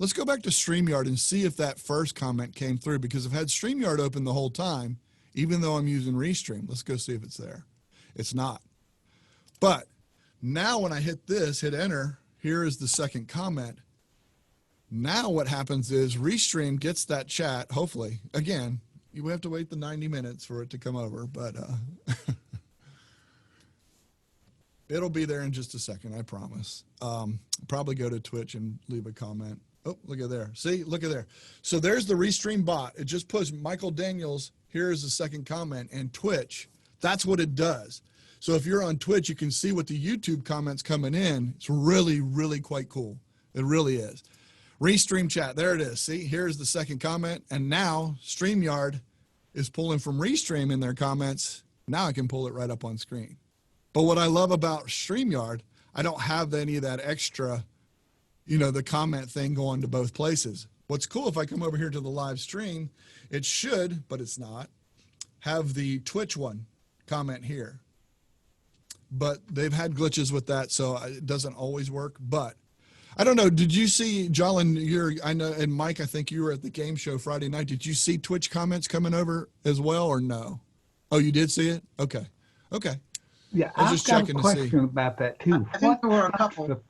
Let's go back to StreamYard and see if that first comment came through, because I've had StreamYard open the whole time, even though I'm using Restream. Let's go see if it's there. It's not. But now when I hit this, hit enter, here is the second comment. Now what happens is Restream gets that chat, hopefully. Again, you have to wait the 90 minutes for it to come over, but it'll be there in just a second, I promise. Probably go to Twitch and leave a comment. Oh, look at there. See, look at there. So there's the Restream bot. It just puts Michael Daniels. Here is the second comment. And Twitch, that's what it does. So if you're on Twitch, you can see what the YouTube comments coming in. It's really, really quite cool. It really is. Restream chat, there it is. See, here's the second comment. And now StreamYard is pulling from Restream in their comments. Now I can pull it right up on screen. But what I love about StreamYard, I don't have any of that extra, you know, the comment thing going to both places. What's cool, if I come over here to the live stream, it should, but it's not, have the Twitch one comment here. But they've had glitches with that, so it doesn't always work. But I don't know. Did you see, Jolin, I know, and Mike, I think you were at the game show Friday night. Did you see Twitch comments coming over as well, or no? Oh, you did see it? Okay. Okay. Yeah, I was just I've got checking a to question see. about that too. I think there were a couple.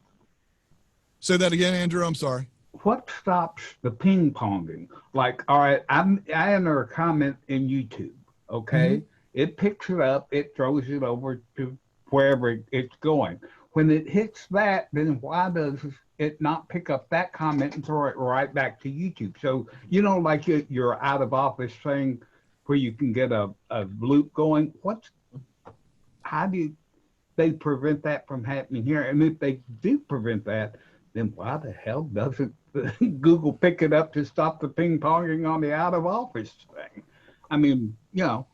Say that again, Andrew. I'm sorry. What stops the ping ponging? Like, all right, I enter a comment in YouTube, okay? Mm-hmm. It picks it up, it throws it over to wherever it's going. When it hits that, then why does it not pick up that comment and throw it right back to YouTube? So, you know, like your out of office thing where you can get a loop going. How do they prevent that from happening here? And if they do prevent that, then why the hell doesn't Google pick it up to stop the ping ponging on the out of office thing? I mean, you know.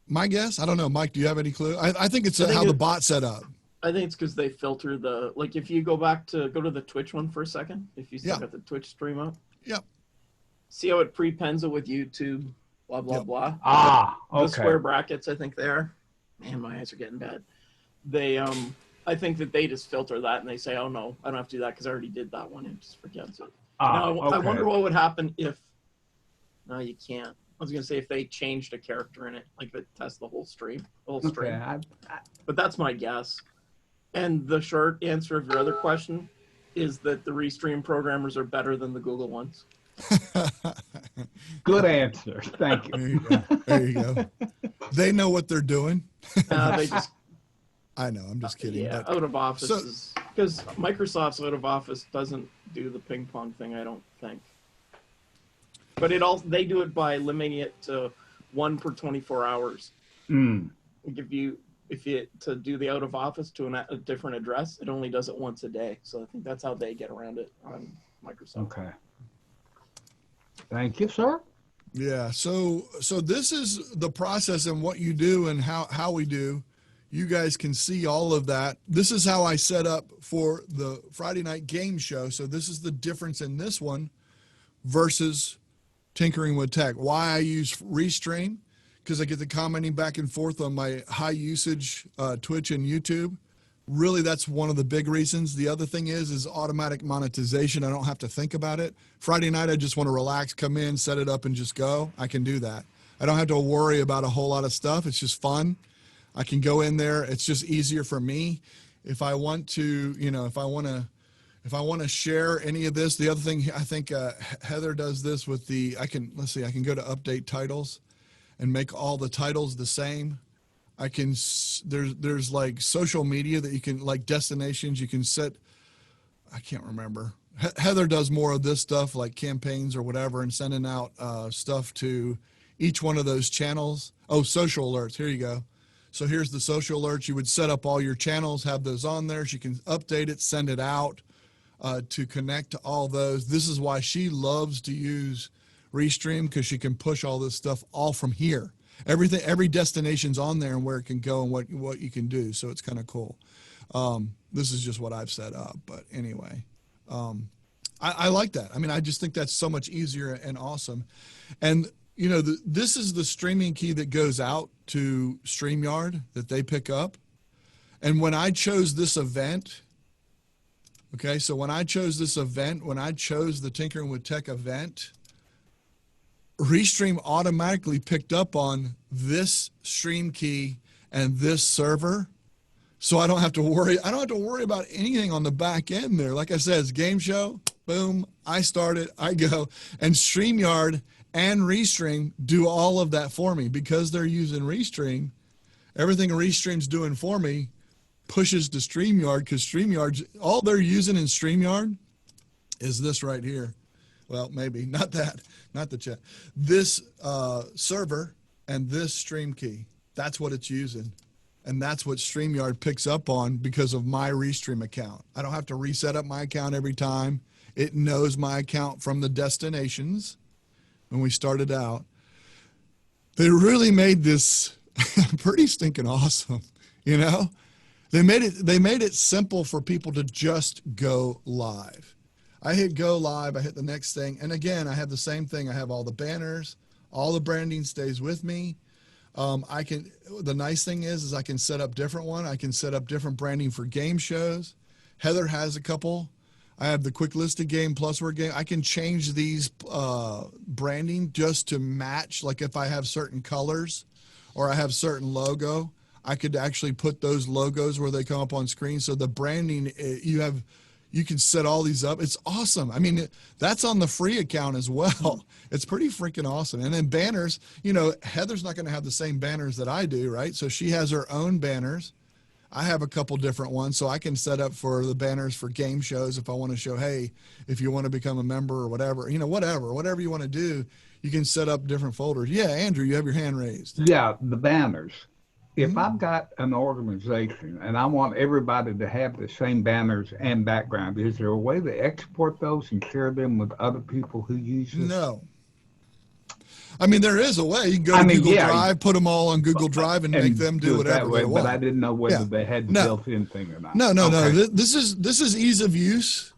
My guess, I don't know. Mike, do you have any clue? I think it's how the bot's set up. I think it's because they filter the, like, if you go to the Twitch one for a second, if you still got the Twitch stream up. Yep. See how it prepends it with YouTube, blah, blah, blah. Okay. The square brackets, I think they are. Man, my eyes are getting bad. They, I think that they just filter that and they say, oh no, I don't have to do that because I already did that one and just forgets it. Now, I wonder what would happen if, no, you can't. I was going to say if they changed a character in it, like if it tests the whole stream, Okay. But that's my guess. And the short answer of your other question is that the Restream programmers are better than the Google ones. Good answer. Thank you. There you go. They know what they're doing. They just, I know. I'm just kidding. yeah, but, out of office is, because Microsoft's out of office doesn't do the ping pong thing, I don't think. But they do it by limiting it to 1 per 24 hours. Like if you to do the out of office to a different address, it only does it once a day. So I think that's how they get around it on Microsoft. Okay. Thank you, sir. Yeah. So this is the process and what you do and how we do. You guys can see all of that. This is how I set up for the Friday night game show. So this is the difference in this one versus Tinkering with Tech. Why I use Restream, because I get the commenting back and forth on my high usage Twitch and YouTube. Really, that's one of the big reasons. The other thing is automatic monetization. I don't have to think about it. Friday night, I just want to relax, come in, set it up, and just go. I can do that. I don't have to worry about a whole lot of stuff. It's just fun. I can go in there. It's just easier for me. If I want to, if I want to share any of this, the other thing, I think Heather does this with I can go to update titles and make all the titles the same. I can, there's like social media that you can, like destinations you can set. I can't remember. Heather does more of this stuff like campaigns or whatever and sending out stuff to each one of those channels. Oh, social alerts. Here you go. So here's the social alerts. You would set up all your channels, have those on there. She can update it, send it out to connect to all those. This is why she loves to use Restream, because she can push all this stuff all from here. Every destination's on there and where it can go and what you can do. So it's kind of cool. This is just what I've set up. But anyway, I like that. I mean, I just think that's so much easier and awesome. And, this is the streaming key that goes out to StreamYard that they pick up. And when I chose this event, Okay, so when I chose this event, when I chose the Tinkering with Tech event, Restream automatically picked up on this stream key and this server. So I don't have to worry. I don't have to worry about anything on the back end there. Like I said, it's game show, boom, I start it, I go. And StreamYard and Restream do all of that for me because they're using Restream. Everything Restream's doing for me pushes to StreamYard because StreamYard's, all they're using in StreamYard is this right here. Well, maybe not that, not the chat. This server and this stream key, that's what it's using. And that's what StreamYard picks up on because of my Restream account. I don't have to reset up my account every time. It knows my account from the destinations when we started out. They really made this pretty stinking awesome, you know? They made it simple for people to just go live. I hit go live, I hit the next thing. And again, I have the same thing. I have all the banners, all the branding stays with me. The nice thing is I can set up different one. I can set up different branding for game shows. Heather has a couple. I have the quick listed game plus word game. I can change these branding just to match. Like if I have certain colors or I have certain logo, I could actually put those logos where they come up on screen. So the branding, you can set all these up. It's awesome. I mean, that's on the free account as well. It's pretty freaking awesome. And then banners, you know, Heather's not going to have the same banners that I do, right? So she has her own banners. I have a couple different ones, so I can set up for the banners for game shows if I want to show, hey, if you want to become a member or whatever, you know, whatever you want to do, you can set up different folders. Yeah, Andrew, you have your hand raised. Yeah, the banners. If I've got an organization and I want everybody to have the same banners and background, is there a way to export those and share them with other people who use this? No. I mean, there is a way. You can go to Google Drive, put them all on Google Drive, and make them do whatever they want. But I didn't know whether they had the built-in thing or not. No. This is ease of use.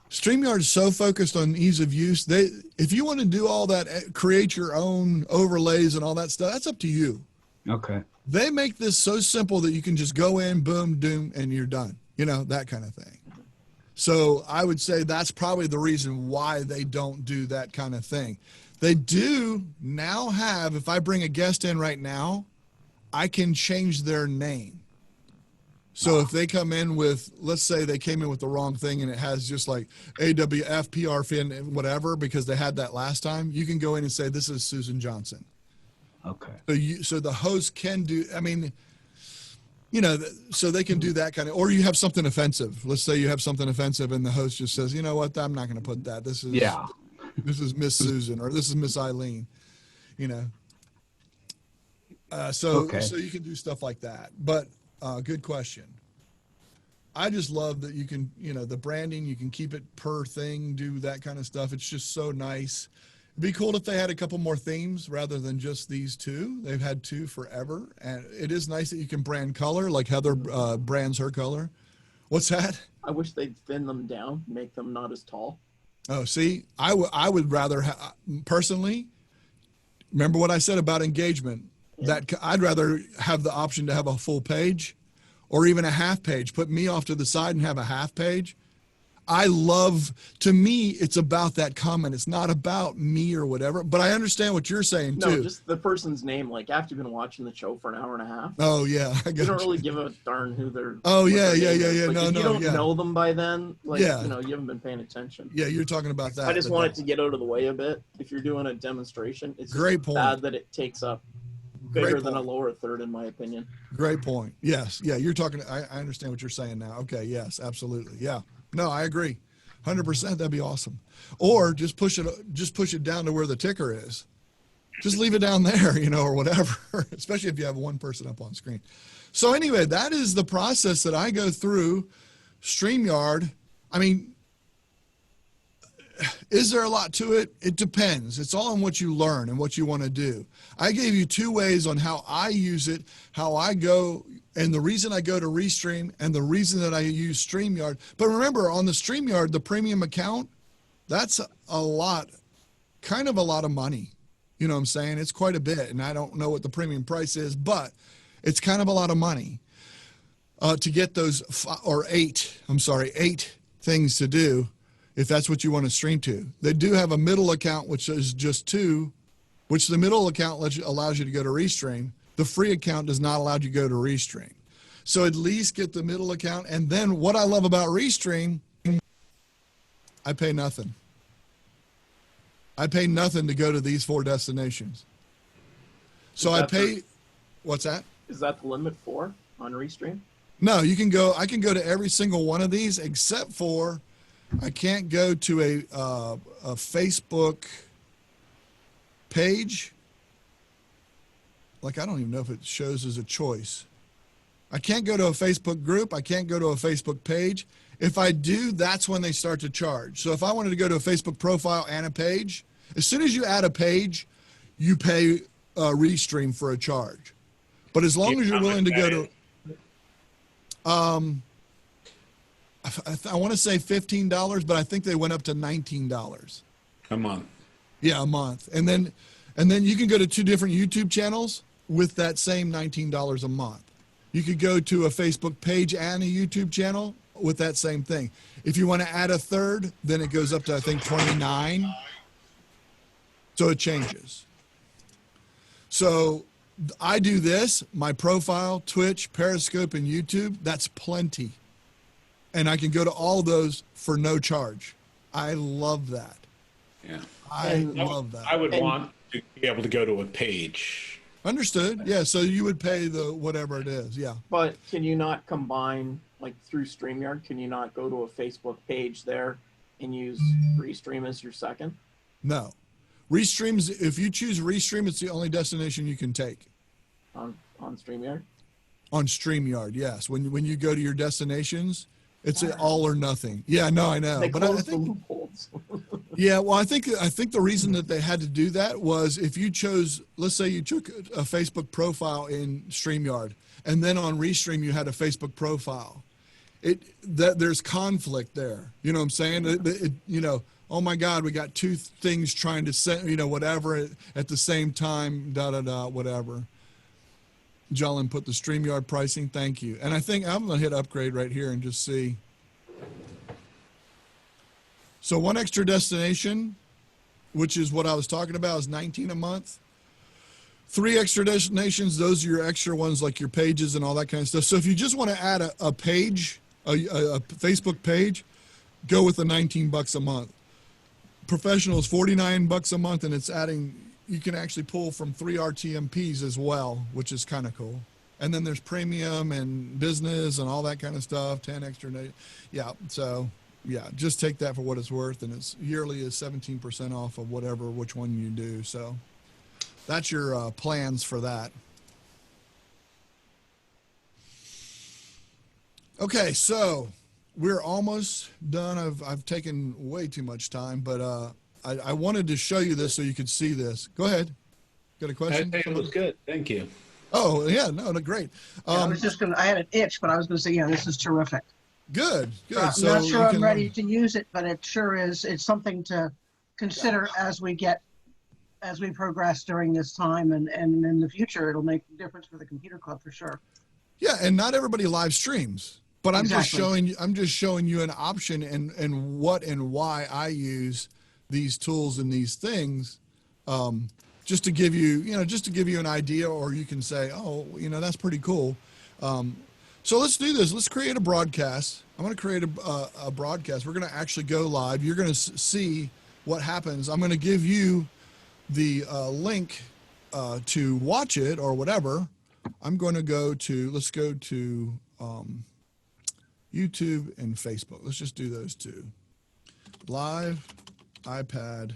StreamYard is so focused on ease of use. If you want to do all that, create your own overlays and all that stuff, that's up to you. Okay. They make this so simple that you can just go in, boom, doom, and you're done. You know, that kind of thing. So I would say that's probably the reason why they don't do that kind of thing. They do now have, if I bring a guest in right now, I can change their name. So if they come in with, let's say they came in with the wrong thing and it has just like AWF, PRFin, whatever, because they had that last time, you can go in and say, this is Susan Johnson. Okay. So the host can do, I mean, you know, so they can do that kind of, or you have something offensive. Let's say you have something offensive and the host just says, you know what, I'm not going to put that. This is Miss Susan or this is Miss Eileen, you know. So you can do stuff like that. But good question. I just love that you can, you know, the branding, you can keep it per thing, do that kind of stuff. It's just so nice. It'd be cool if they had a couple more themes rather than just these two. They've had two forever. And it is nice that you can brand color, like Heather brands her color. What's that? I wish they'd thin them down, make them not as tall. Oh, see, I would rather, personally, remember what I said about engagement, that I'd rather have the option to have a full page or even a half page. Put me off to the side and have a half page. To me, it's about that comment. It's not about me or whatever, but I understand what you're saying too. No, just the person's name. Like after you've been watching the show for an hour and a half. Oh yeah. You don't really give a darn who they're. Oh yeah. Like, No, if you don't yeah. know them by then, like, Yeah. you know, you haven't been paying attention. Yeah. You're talking about that. I just want it to get out of the way a bit. If you're doing a demonstration, it's Great just point. bad that it takes up bigger than a lower third, in my opinion. Great point. Yes. Yeah. You're talking, I understand what you're saying now. Okay. Yes, absolutely. Yeah. No, I agree. 100%. That'd be awesome. Or just push it down to where the ticker is. Just leave it down there, you know, or whatever, especially if you have one person up on screen. So anyway, that is the process that I go through StreamYard. I mean, is there a lot to it? It depends. It's all on what you learn and what you want to do. I gave you 2 ways on how I use it, how I go, and the reason I go to Restream and the reason that I use StreamYard. But remember, on the StreamYard, the premium account, that's a lot of money. You know what I'm saying? It's quite a bit, and I don't know what the premium price is, but it's kind of a lot of money to get those 8 things to do if that's what you want to stream to. They do have a middle account, which is just 2, which the middle account allows you to go to Restream. The free account does not allow you to go to Restream. So at least get the middle account. And then what I love about Restream, I pay nothing. I pay nothing to go to these 4 destinations. So I pay, what's that? Is that the limit on Restream? No, you can go, I can go to every single one of these except for I can't go to a Facebook page. Like, I don't even know if it shows as a choice. I can't go to a Facebook group. I can't go to a Facebook page. If I do, that's when they start to charge. So if I wanted to go to a Facebook profile and a page, as soon as you add a page, you pay Restream for a charge. But as long as you're willing to go to, I want to say $15, but I think they went up to $19 a month. Yeah, a month. And then you can go to 2 different YouTube channels with that same $19 a month. You could go to a Facebook page and a YouTube channel with that same thing. If you want to add a third, then it goes up to, I think, $29. So it changes. So I do this, my profile, Twitch, Periscope, and YouTube, that's plenty. And I can go to all those for no charge. I love that. Yeah. I love that. I would want to be able to go to a page. Understood. Yeah. So you would pay the whatever it is. Yeah. But can you not combine, like through StreamYard, can you not go to a Facebook page there and use Restream as your second? No. Restreams, if you choose Restream, it's the only destination you can take. On StreamYard? On StreamYard, yes. When you go to your destinations, it's an all or nothing. Yeah, no, I know. They But I closed the think, loopholes. yeah, well, I think the reason that they had to do that was if you chose, let's say you took a Facebook profile in StreamYard, and then on Restream you had a Facebook profile. There's conflict there. You know what I'm saying? You know, oh my God, we got 2 things trying to send, you know, whatever at the same time, whatever. Jolin put the StreamYard pricing. Thank you. And I think I'm going to hit upgrade right here and just see. So 1 extra destination, which is what I was talking about, is $19 a month. 3 extra destinations, those are your extra ones, like your pages and all that kind of stuff. So if you just want to add a page, a Facebook page, go with the $19 a month. Professional is $49 a month, and it's adding, you can actually pull from 3 RTMPs as well, which is kind of cool. And then there's premium and business and all that kind of stuff, 10 extra. Yeah. So yeah, just take that for what it's worth. And it's yearly is 17% off of whatever, which one you do. So that's your plans for that. Okay. So we're almost done. I've taken way too much time, but I wanted to show you this so you could see this. Go ahead. Got a question? It was good. Thank you. Oh, yeah. No, great. I was just I had an itch, but I was going to say, yeah, this is terrific. Good. I'm So not sure you I'm can ready learn. to use it, but it sure is. It's something to consider as we progress during this time, and in the future, it'll make a difference for the computer club for sure. Yeah, and not everybody live streams, but I'm Exactly. just showing you an option and what and why I use these tools and these things, just to give you, just to give you an idea, or you can say, oh, that's pretty cool. So let's do this. Let's create a broadcast. I'm going to create a broadcast. We're going to actually go live. You're going to see what happens. I'm going to give you the link to watch it or whatever. I'm going to let's go to YouTube and Facebook. Let's just do those 2. Live iPad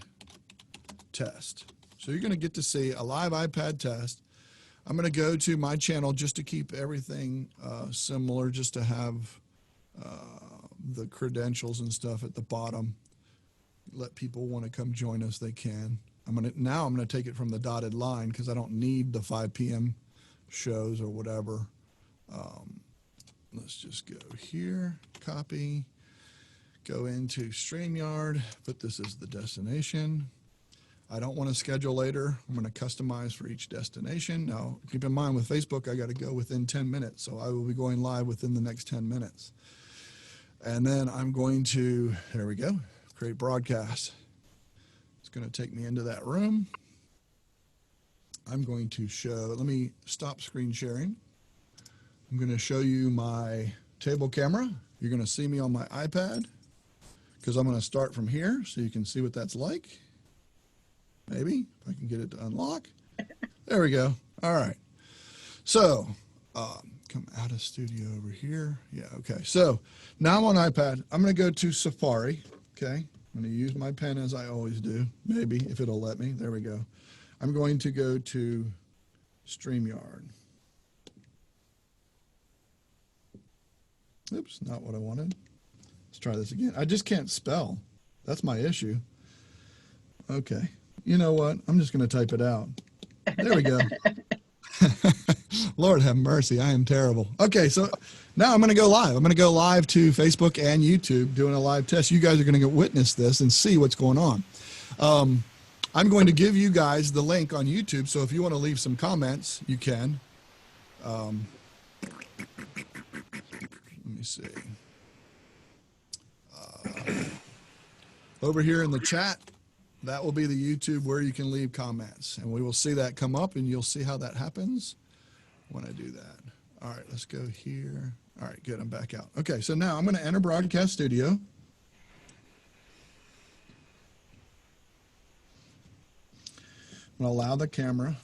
test. So you're going to get to see a live iPad test. I'm going to go to my channel just to keep everything similar, just to have the credentials and stuff at the bottom. Let people want to come join us, they can. Now I'm going to take it from the dotted line because I don't need the 5 p.m. shows or whatever. Let's just go here, copy, go into StreamYard, put this as the destination. I don't want to schedule later. I'm going to customize for each destination. Now, keep in mind with Facebook, I got to go within 10 minutes. So I will be going live within the next 10 minutes. And then I'm going to, there we go, create broadcast. It's going to take me into that room. I'm going to show, let me stop screen sharing. I'm going to show you my table camera. You're going to see me on my iPad because I'm going to start from here so you can see what that's like. Maybe if I can get it to unlock. There we go. All right. So come out of studio over here. Yeah. Okay. So now I'm on iPad. I'm going to go to Safari. Okay. I'm going to use my pen as I always do. Maybe if it'll let me. There we go. I'm going to go to StreamYard. Oops, not what I wanted. Let's try this again. I just can't spell. That's my issue. Okay. You know what? I'm just going to type it out. There we go. Lord have mercy. I am terrible. Okay. So now I'm going to go live. I'm going to go live to Facebook and YouTube doing a live test. You guys are going to witness this and see what's going on. I'm going to give you guys the link on YouTube. So if you want to leave some comments, you can. Let me see. Over here in the chat, that will be the YouTube where you can leave comments. And we will see that come up, and you'll see how that happens when I do that. All right, let's go here. All right, good. I'm back out. Okay, so now I'm going to enter Broadcast Studio. I'm going to allow the camera.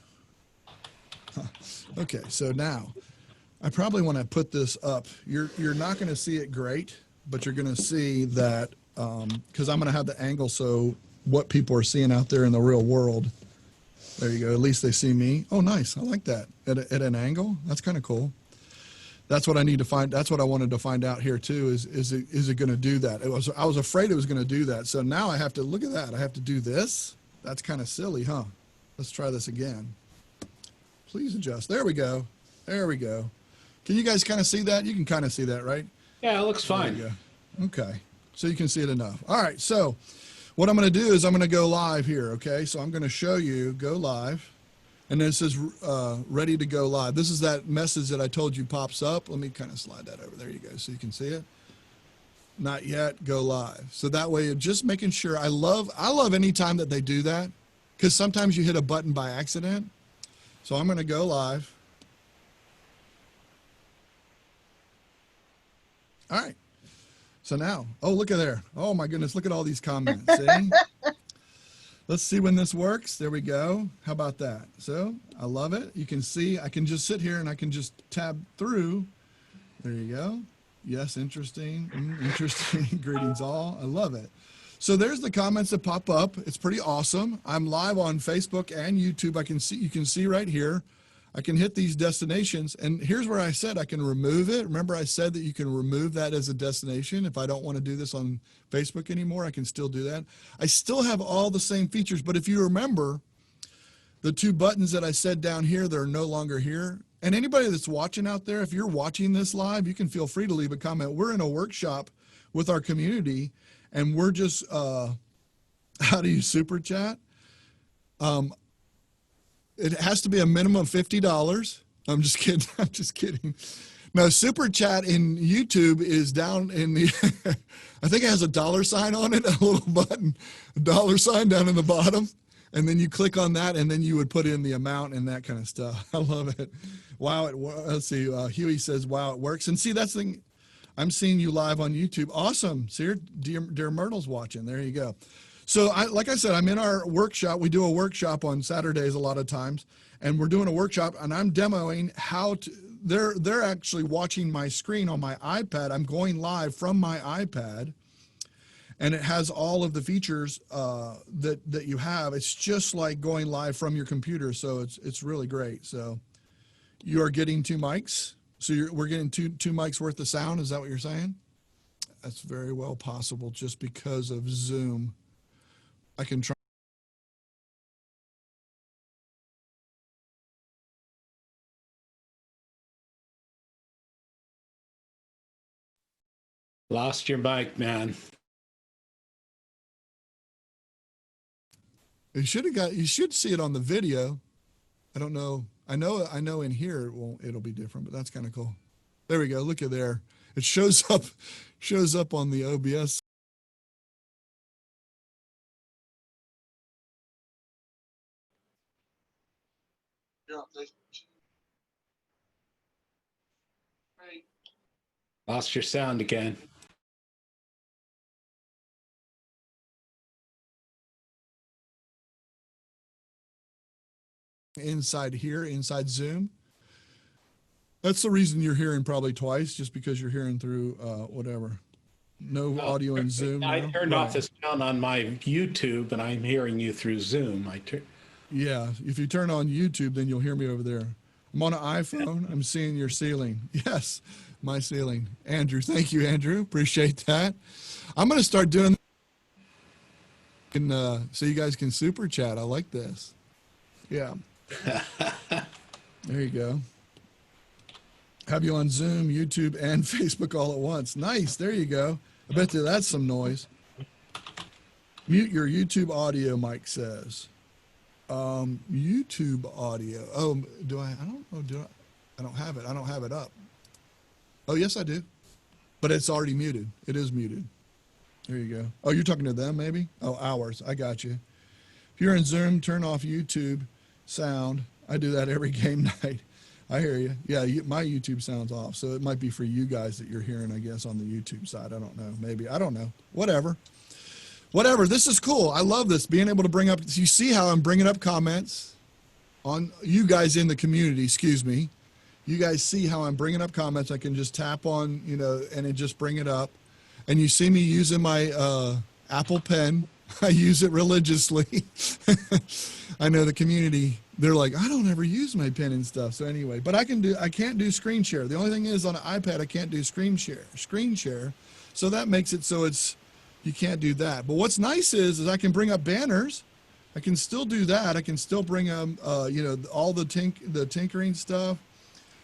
Okay, so now I probably want to put this up. You're not going to see it great, but you're going to see that because I'm going to have the angle so what people are seeing out there in the real world. There you go. At least they see me. Oh, nice. I like that. At an angle. That's kind of cool. That's what I need to find. That's what I wanted to find out here too. Is it going to do that? I was afraid it was going to do that. So now I have to look at that. I have to do this. That's kind of silly, huh? Let's try this again. Please adjust. There we go. There we go. Can you guys kind of see that? You can kind of see that, right? Yeah, it looks fine. There you go. Okay. So you can see it enough. All right. So what I'm going to do is I'm going to go live here. Okay. So I'm going to show you go live. And then it says ready to go live. This is that message that I told you pops up. Let me kind of slide that over. There you go. So you can see it. Not yet. Go live. So that way you're just making sure. I love any time that they do that because sometimes you hit a button by accident. So I'm going to go live. All right. So now, oh, look at there. Oh my goodness. Look at all these comments. See? Let's see when this works. There we go. How about that? So I love it. You can see, I can just sit here and I can just tab through. There you go. Yes. Interesting. Interesting. Greetings all. I love it. So there's the comments that pop up. It's pretty awesome. I'm live on Facebook and YouTube. You can see right here. I can hit these destinations, and here's where I said I can remove it. Remember I said that you can remove that as a destination. If I don't want to do this on Facebook anymore, I can still do that. I still have all the same features, but if you remember the two buttons that I said down here, they're no longer here. And anybody that's watching out there, if you're watching this live, you can feel free to leave a comment. We're in a workshop with our community, and we're just, how do you super chat? It has to be a minimum of $50. I'm just kidding. I'm just kidding. No, super chat in YouTube is down in the, I think it has a $sign on it, a little button, a $sign down in the bottom. And then you click on that and then you would put in the amount and that kind of stuff. I love it. Wow. Let's see. Huey says, wow, it works. And see, that's the thing. I'm seeing you live on YouTube. Awesome. See, dear Myrtle's watching. There you go. So like I said, I'm in our workshop. We do a workshop on Saturdays a lot of times, and we're doing a workshop and I'm demoing how to, they're actually watching my screen on my iPad. I'm going live from my iPad, and it has all of the features that you have. It's just like going live from your computer. So it's really great. So you are getting 2 mics. So we're getting two mics worth of sound. Is that what you're saying? That's very well possible just because of Zoom. I can try. Lost your mic, man. You should see it on the video. I don't know. I know in here it'll be different, but that's kind of cool. There we go. Look at there. It shows up shows up on the OBS. Lost your sound again. Inside here, inside Zoom. That's the reason you're hearing probably twice, just because you're hearing through whatever. No audio in Zoom. I now? turned off Right. the sound on my YouTube, and I'm hearing you through Zoom. Yeah, if you turn on YouTube, then you'll hear me over there. I'm on an iPhone. I'm seeing your ceiling. Yes, my ceiling. Andrew, thank you, Andrew. Appreciate that. I'm going to start doing, so you guys can super chat. I like this. Yeah. There you go. Have you on Zoom, YouTube, and Facebook all at once. Nice. There you go. I bet you that's some noise. Mute your YouTube audio, Mike says. YouTube audio. Oh, do I? I don't know. I don't have it. I don't have it up. Oh, yes, I do. But it's already muted. It is muted. There you go. Oh, you're talking to them, maybe? Oh, ours. I got you. If you're in Zoom, turn off YouTube sound. I do that every game night. I hear you. Yeah, my YouTube sound's off, so it might be for you guys that you're hearing, I guess, on the YouTube side. I don't know. Maybe. I don't know. Whatever. This is cool. I love this, being able to bring up, you see how I'm bringing up comments on you guys in the community, excuse me. You guys see how I'm bringing up comments. I can just tap on, and it just bring it up. And you see me using my Apple Pen. I use it religiously. I know the community, they're like, I don't ever use my pen and stuff. So anyway, but I can't do screen share. The only thing is on an iPad, I can't do screen share. So that makes it so you can't do that. But what's nice is I can bring up banners. I can still do that. I can still bring all the tinkering stuff.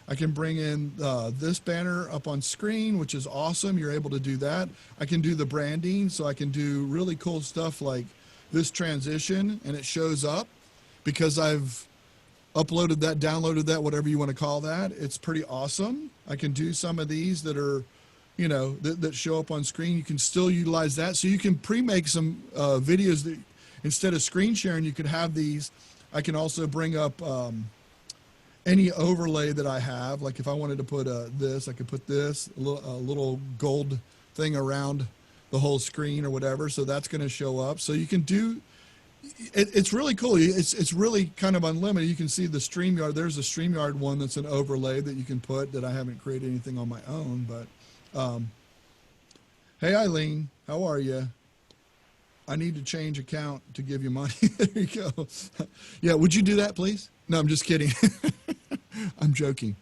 I can bring in this banner up on screen, which is awesome. You're able to do that. I can do the branding, so I can do really cool stuff like this transition, and it shows up because I've uploaded that, downloaded that, whatever you want to call that. It's pretty awesome. I can do some of these that are, that show up on screen. You can still utilize that. So you can pre-make some videos that instead of screen sharing, you could have these. I can also bring up any overlay that I have. Like if I wanted to put this, I could put this, a little gold thing around the whole screen or whatever. So that's going to show up. So you can do, it's really cool. It's really kind of unlimited. You can see the StreamYard. There's a StreamYard one that's an overlay that you can put that I haven't created anything on my own. But hey, Eileen, how are you? I need to change account to give you money. There you go. Yeah, would you do that, please? No, I'm just kidding. I'm joking.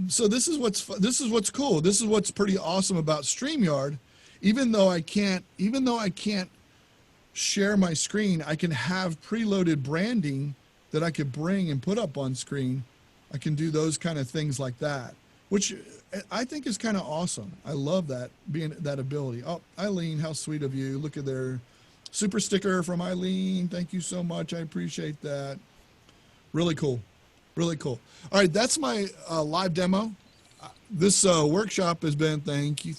So this is what's cool. This is what's pretty awesome about StreamYard. Even though I can't share my screen, I can have preloaded branding that I could bring and put up on screen. I can do those kind of things like that, which I think is kind of awesome. I love that, being that ability. Oh, Eileen, how sweet of you. Look at their super sticker from Eileen. Thank you so much. I appreciate that. Really cool. Really cool. All right, that's my live demo. This workshop has been, thank you.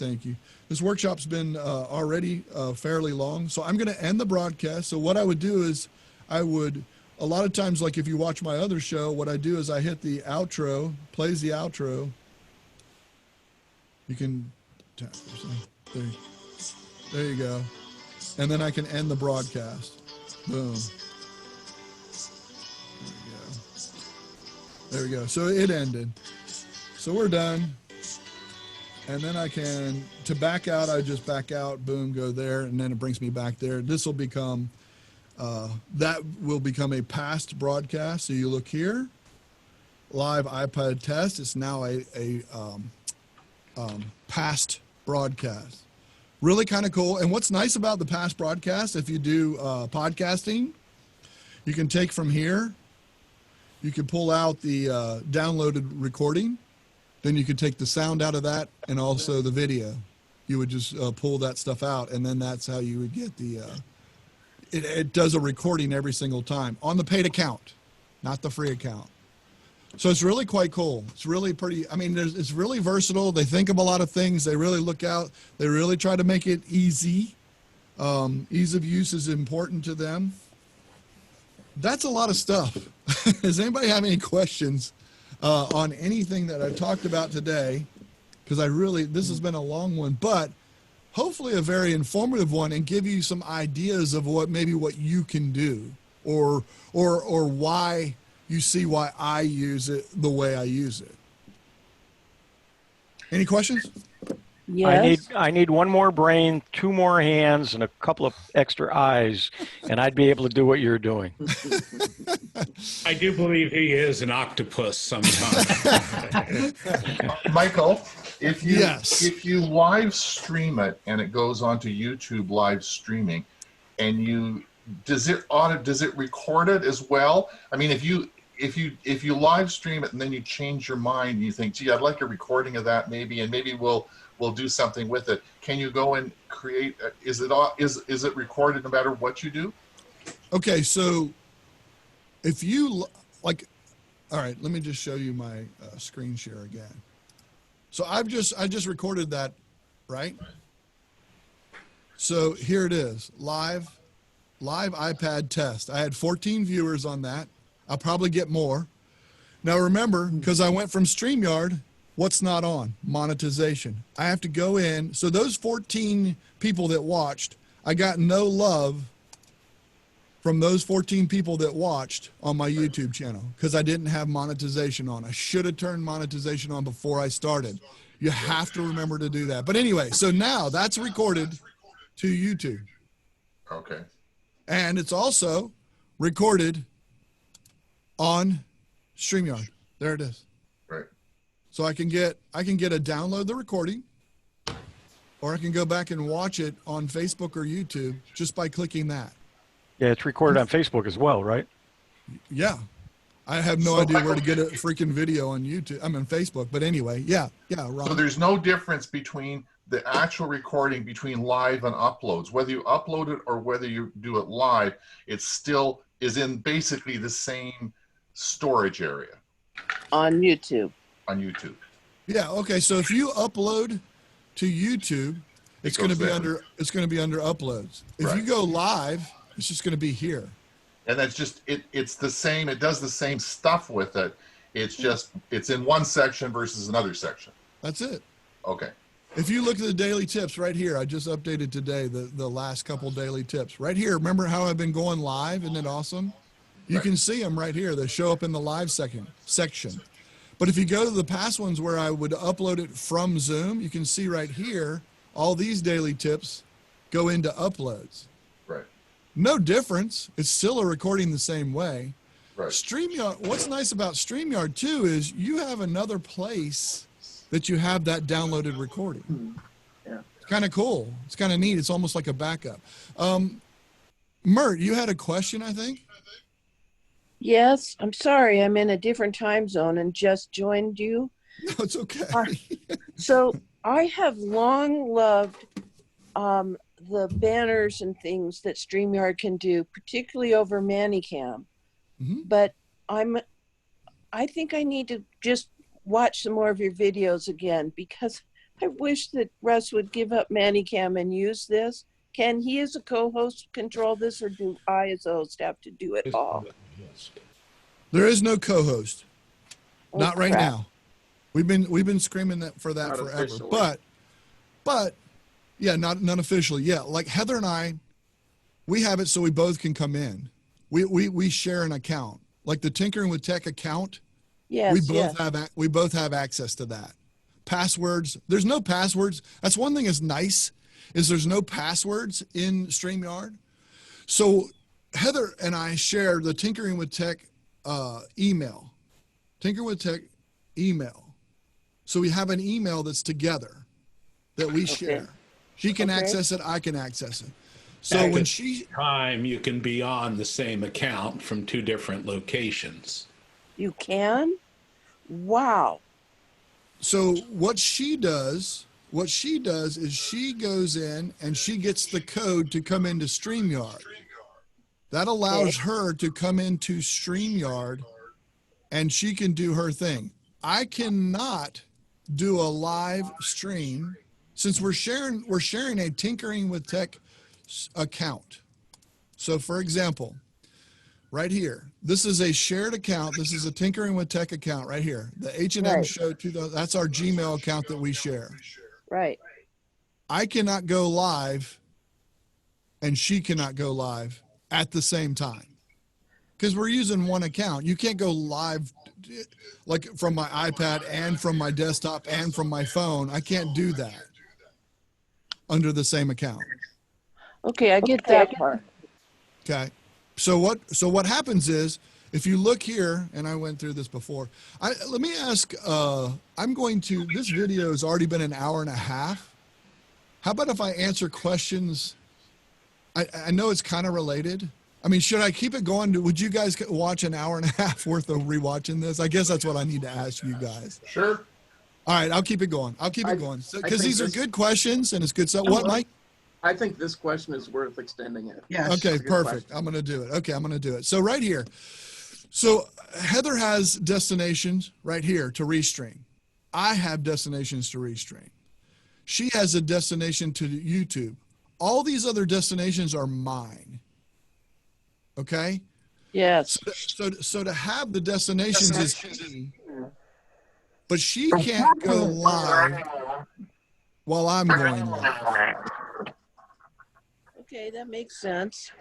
This workshop's been already fairly long. So I'm going to end the broadcast. So what I would do is a lot of times, like if you watch my other show, what I do is I hit the outro, plays the outro. You can tap there you go. And then I can end the broadcast. Boom. There we go. So it ended. So we're done. And then to back out, I just back out, boom, go there, and then it brings me back there. This will become, that will become a past broadcast. So you look here, live iPad test. It's now a past broadcast. Really kind of cool. And what's nice about the past broadcast, if you do podcasting, you can take from here, you can pull out the downloaded recording. Then you could take the sound out of that and also the video. You would just pull that stuff out, and then that's how you would get the, it does a recording every single time on the paid account, not the free account. So it's really quite cool. It's really pretty. I mean, it's really versatile. They think of a lot of things. They really look out. They really try to make it easy. Ease of use is important to them. That's a lot of stuff. Does anybody have any questions on anything that I talked about today? Because this has been a long one, but hopefully a very informative one, and give you some ideas of what you can do, or why you see why I use it the way I use it. Any questions? Yes. I need one more brain, two more hands, and a couple of extra eyes, and I'd be able to do what you're doing. I do believe he is an octopus sometimes. Michael, if you Yes. if you live stream it and it goes onto YouTube live streaming, and does it record it as well? I mean, if you live stream it and then you change your mind and you think, gee, I'd like a recording of that maybe, and maybe we'll do something with it. Can you go and create? Is it recorded no matter what you do? Okay, so if you like, all right, let me just show you my screen share again. So I just recorded that, right? So here it is, live iPad test. I had 14 viewers on that. I'll probably get more. Now remember, because I went from StreamYard, what's not on? Monetization. I have to go in. So those 14 people that watched, I got no love from those 14 people that watched on my YouTube channel because I didn't have monetization on. I should have turned monetization on before I started. You have to remember to do that. But anyway, so now that's recorded to YouTube. Okay. And it's also recorded on StreamYard. There it is. Right. So I can download the recording, or I can go back and watch it on Facebook or YouTube just by clicking that. Yeah, it's recorded on Facebook as well, right? Yeah. I have no idea where to get a freaking video on YouTube. I'm on Facebook, but anyway, yeah, Ron. So there's no difference between the actual recording between live and uploads. Whether you upload it or whether you do it live, it still is in basically the same storage area On YouTube. on YouTube. Yeah, okay. So if you upload to YouTube, it's going to be under uploads. If you Right. go live, it's just going to be here. And that's just it's the same, it does the same stuff with it. It's just it's in one section versus another section. That's it. Okay. If you look at the daily tips right here, I just updated today the last couple daily tips. Right here, remember how I've been going live? Isn't it awesome? You can see them right here. They show up in the live section. But if you go to the past ones where I would upload it from Zoom, you can see right here, all these daily tips go into uploads. Right. No difference. It's still a recording the same way. Right. StreamYard, what's nice about StreamYard too is you have another place that you have that downloaded recording. Yeah. It's kind of cool. It's kind of neat. It's almost like a backup. Mert, you had a question, I think? Yes, I'm sorry. I'm in a different time zone and just joined you. No, it's okay. So I have long loved the banners and things that StreamYard can do, particularly over Manicam. Mhm. But I think I need to just watch some more of your videos again, because I wish that Russ would give up Manicam and use this. Can he as a co-host control this, or do I as a host have to do it all? There is no co-host. Oh, Not right crap. now. We've been screaming that for that Not forever. officially. But yeah, not officially. Yeah, like Heather and I, we have it so we both can come in. We share an account, like the Tinkering with Tech account. Yes, We both have access to that. Passwords. There's no passwords. That's one thing that's nice is there's no passwords in StreamYard. So Heather and I share the Tinkering with Tech email. Tinkering with Tech email. So we have an email that's together that we share. She can access it. I can access it. So At when the she time, you can be on the same account from two different locations. You can? Wow. So what she does is she goes in and she gets the code to come into StreamYard. That allows her to come into StreamYard and she can do her thing. I cannot do a live stream since we're sharing a Tinkering with Tech account. So for example, right here, this is a shared account. This is a Tinkering with Tech account right here. The H&M Right. Show 2000, that's our Gmail account that we share. Right. I cannot go live and she cannot go live at the same time because we're using one account. You can't go live like from my iPad and from my desktop and from my phone. I can't do that under the same account. Okay, I get that part. Okay. So what happens is if you look here, and I went through this before, let me ask, this video has already been an hour and a half. How about if I answer questions? I know it's kind of related. I mean, should I keep it going? Would you guys watch an hour and a half worth of rewatching this? I guess that's what I need to ask you guys. Sure. All right, I'll keep it going. I'll keep it going. Because these are good questions and it's good stuff. What, Mike? I think this question is worth extending it. Yes. Okay, perfect. question. I'm going to do it. Okay, I'm going to do it. So right here. So Heather has destinations right here to restream. I have destinations to restream. She has a destination to YouTube. All these other destinations are mine. Okay? Yes. So to have the destinations is key. But she can't go live while I'm going live. Okay, that makes sense.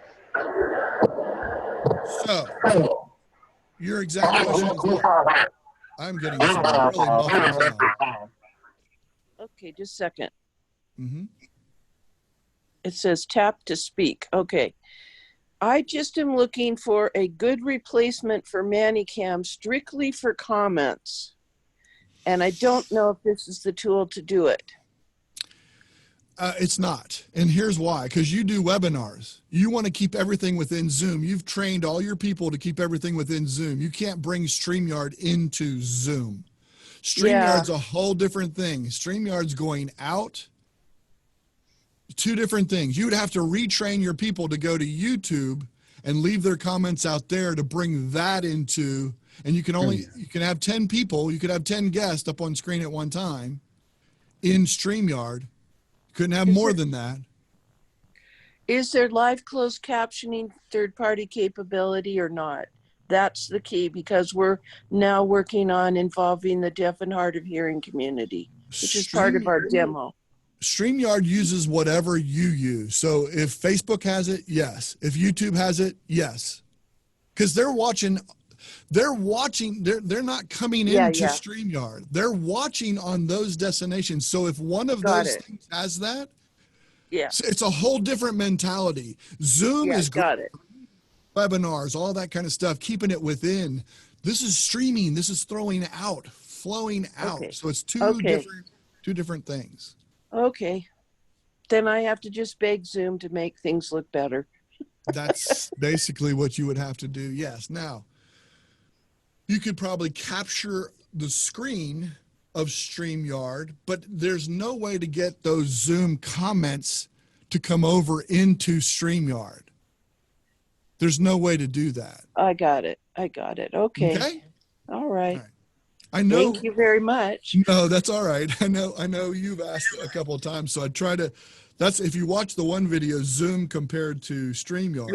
So, your exact question is what? I'm getting some really muffled sound. Okay, just a second. Mm-hmm. It says tap to speak. Okay. I just am looking for a good replacement for ManyCam strictly for comments. And I don't know if this is the tool to do it. It's not. And here's why. Because you do webinars. You want to keep everything within Zoom. You've trained all your people to keep everything within Zoom. You can't bring StreamYard into Zoom. StreamYard's a whole different thing. StreamYard's going out. Two different things. You would have to retrain your people to go to YouTube and leave their comments out there to bring that into, and you can have 10 people, you could have 10 guests up on screen at one time in StreamYard. Couldn't have more than that. Is there live closed captioning third-party capability or not? That's the key because we're now working on involving the deaf and hard of hearing community, which is part of our demo. StreamYard uses whatever you use. So if Facebook has it, yes. If YouTube has it, yes. Because they're not coming into StreamYard. They're watching on those destinations. So if one of those things has that, it's a whole different mentality. Zoom is great. Webinars, all that kind of stuff, keeping it within. This is streaming. This is flowing out. Okay. So it's two different things. Okay. Then I have to just beg Zoom to make things look better. That's basically what you would have to do. Yes. Now, you could probably capture the screen of StreamYard, but there's no way to get those Zoom comments to come over into StreamYard. There's no way to do that. I got it. Okay. All right. I know. Thank you very much. No, that's all right. I know you've asked a couple of times, so I try to. That's if you watch the one video, Zoom compared to StreamYard.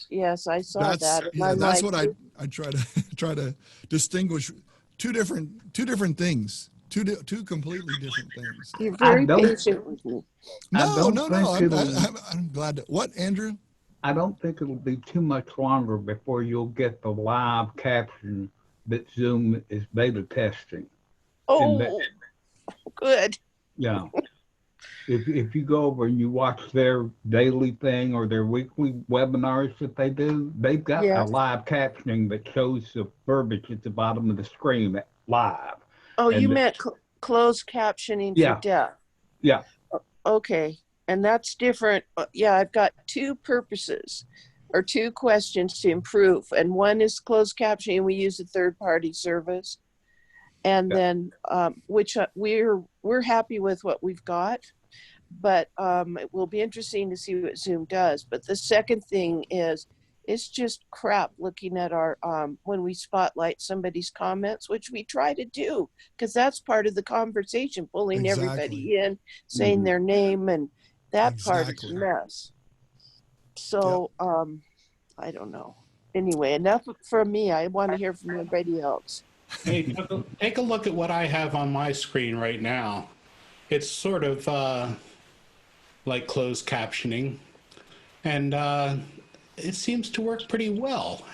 Yes, I saw that. Yeah, that's what I try to distinguish two different things, two completely different things. You're very patient with me. No. I'm glad to. What, Andrew? I don't think it'll be too much longer before you'll get the live caption that Zoom is beta testing. Oh, good. Yeah. If you go over and you watch their daily thing or their weekly webinars that they do, they've got a live captioning that shows the verbiage at the bottom of the screen live. Oh, and you meant closed captioning for deaf. Yeah. Okay. And that's different. Yeah, I've got two purposes or two questions to improve. And one is closed captioning. We use a third-party service. And then, which we're happy with what we've got. But it will be interesting to see what Zoom does. But the second thing is It's just crap looking at our, when we spotlight somebody's comments, which we try to do, because that's part of the conversation, pulling Exactly. everybody in, saying their name, and that part is a Exactly. mess. So, I don't know. Anyway, enough from me. I want to hear from everybody else. Hey, take a look at what I have on my screen right now. It's sort of like closed captioning, and it seems to work pretty well.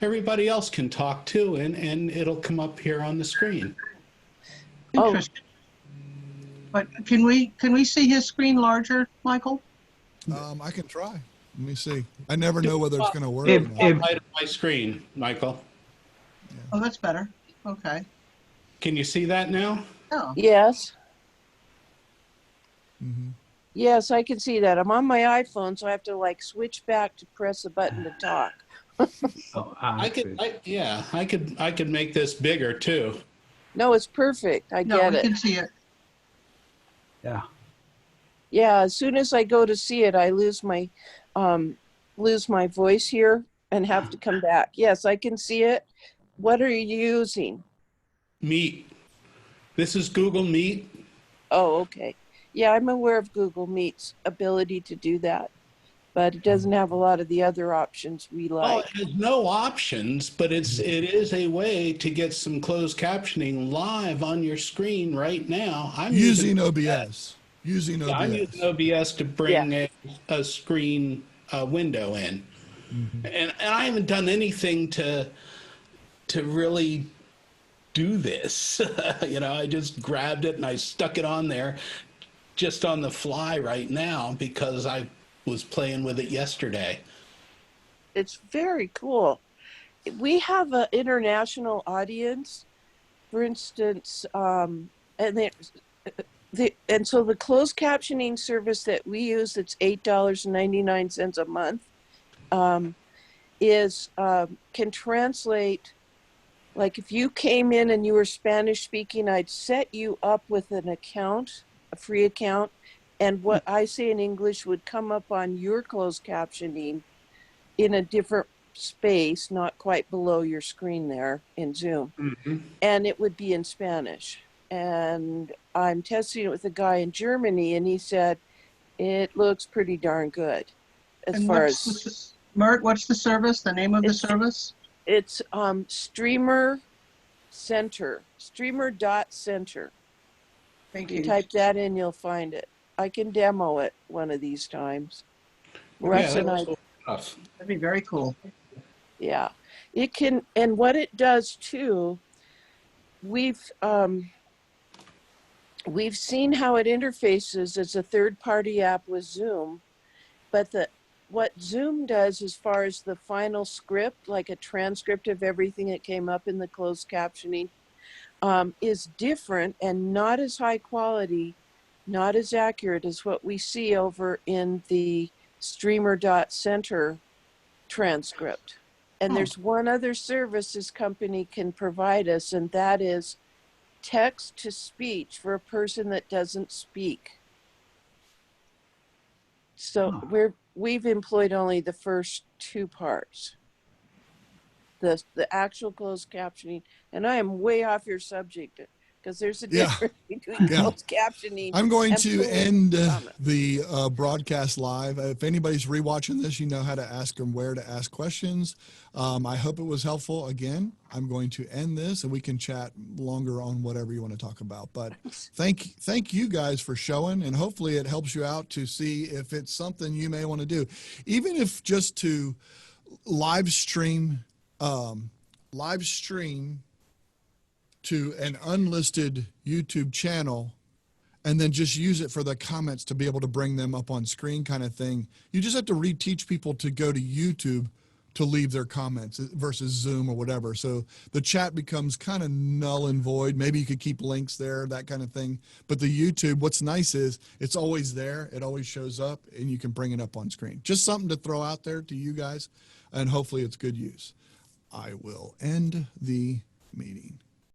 Everybody else can talk too, and it'll come up here on the screen. Interesting. But can we see his screen larger, Michael? I can try. Let me see. I never know whether it's going to work. If- or not. Right on my screen, Michael. Oh, that's better. Okay. Can you see that now? Oh, Yes. Mhm. Yes, I can see that. I'm on my iPhone, so I have to like switch back to press a button to talk. Oh, I could make this bigger too. No, it's perfect. I no, get we it. can see it. Yeah. Yeah, as soon as I go to see it, I lose my voice here and have to come back. Yes, I can see it. What are you using? Meet. This is Google Meet. Oh, okay. Yeah, I'm aware of Google Meet's ability to do that, but it doesn't have a lot of the other options we Oh, like. it has no options, but it is a way to get some closed captioning live on your screen right now. I'm Using OBS. Using Yeah, I'm OBS. using OBS to bring a screen window in, and I haven't done anything to really do this. I just grabbed it and I stuck it on there, just on the fly right now because I was playing with it yesterday. It's very cool. We have an international audience, for instance, and so the closed captioning service that we use, it's $8.99 a month, can translate. Like if you came in and you were Spanish speaking, I'd set you up with an account, a free account, and what I say in English would come up on your closed captioning in a different space, not quite below your screen there in Zoom. And it would be in Spanish. And I'm testing it with a guy in Germany, and he said it looks pretty darn good. As And far what's as Mert, what's the service? The name of the It's- service? it's Streamer Center, streamer.center. Thank You you. type that in, you'll find it. I can demo it one of these times. Russ and I, Stuff. That'd be very cool. yeah, it can. And what it does too, we've seen how it interfaces as a third-party app with Zoom, but what Zoom does as far as the final script, like a transcript of everything that came up in the closed captioning, is different and not as high quality, not as accurate as what we see over in the streamer.center transcript. And there's one other service this company can provide us, and that is text to speech for a person that doesn't speak. So we've employed only the first two parts. The actual closed captioning, and I am way off your subject because there's a difference between closed captioning. I'm going and to pulling end comments. the broadcast live. If anybody's rewatching this, you know how to ask them where to ask questions. I hope it was helpful. Again, I'm going to end this and we can chat longer on whatever you want to talk about. But thank you guys for showing, and hopefully it helps you out to see if it's something you may want to do. Even if just to live stream to an unlisted YouTube channel and then just use it for the comments to be able to bring them up on screen kind of thing. You just have to reteach people to go to YouTube to leave their comments versus Zoom or whatever. So the chat becomes kind of null and void. Maybe you could keep links there, that kind of thing. But the YouTube, what's nice is it's always there. It always shows up and you can bring it up on screen. Just something to throw out there to you guys, and hopefully it's good use. I will end the meeting.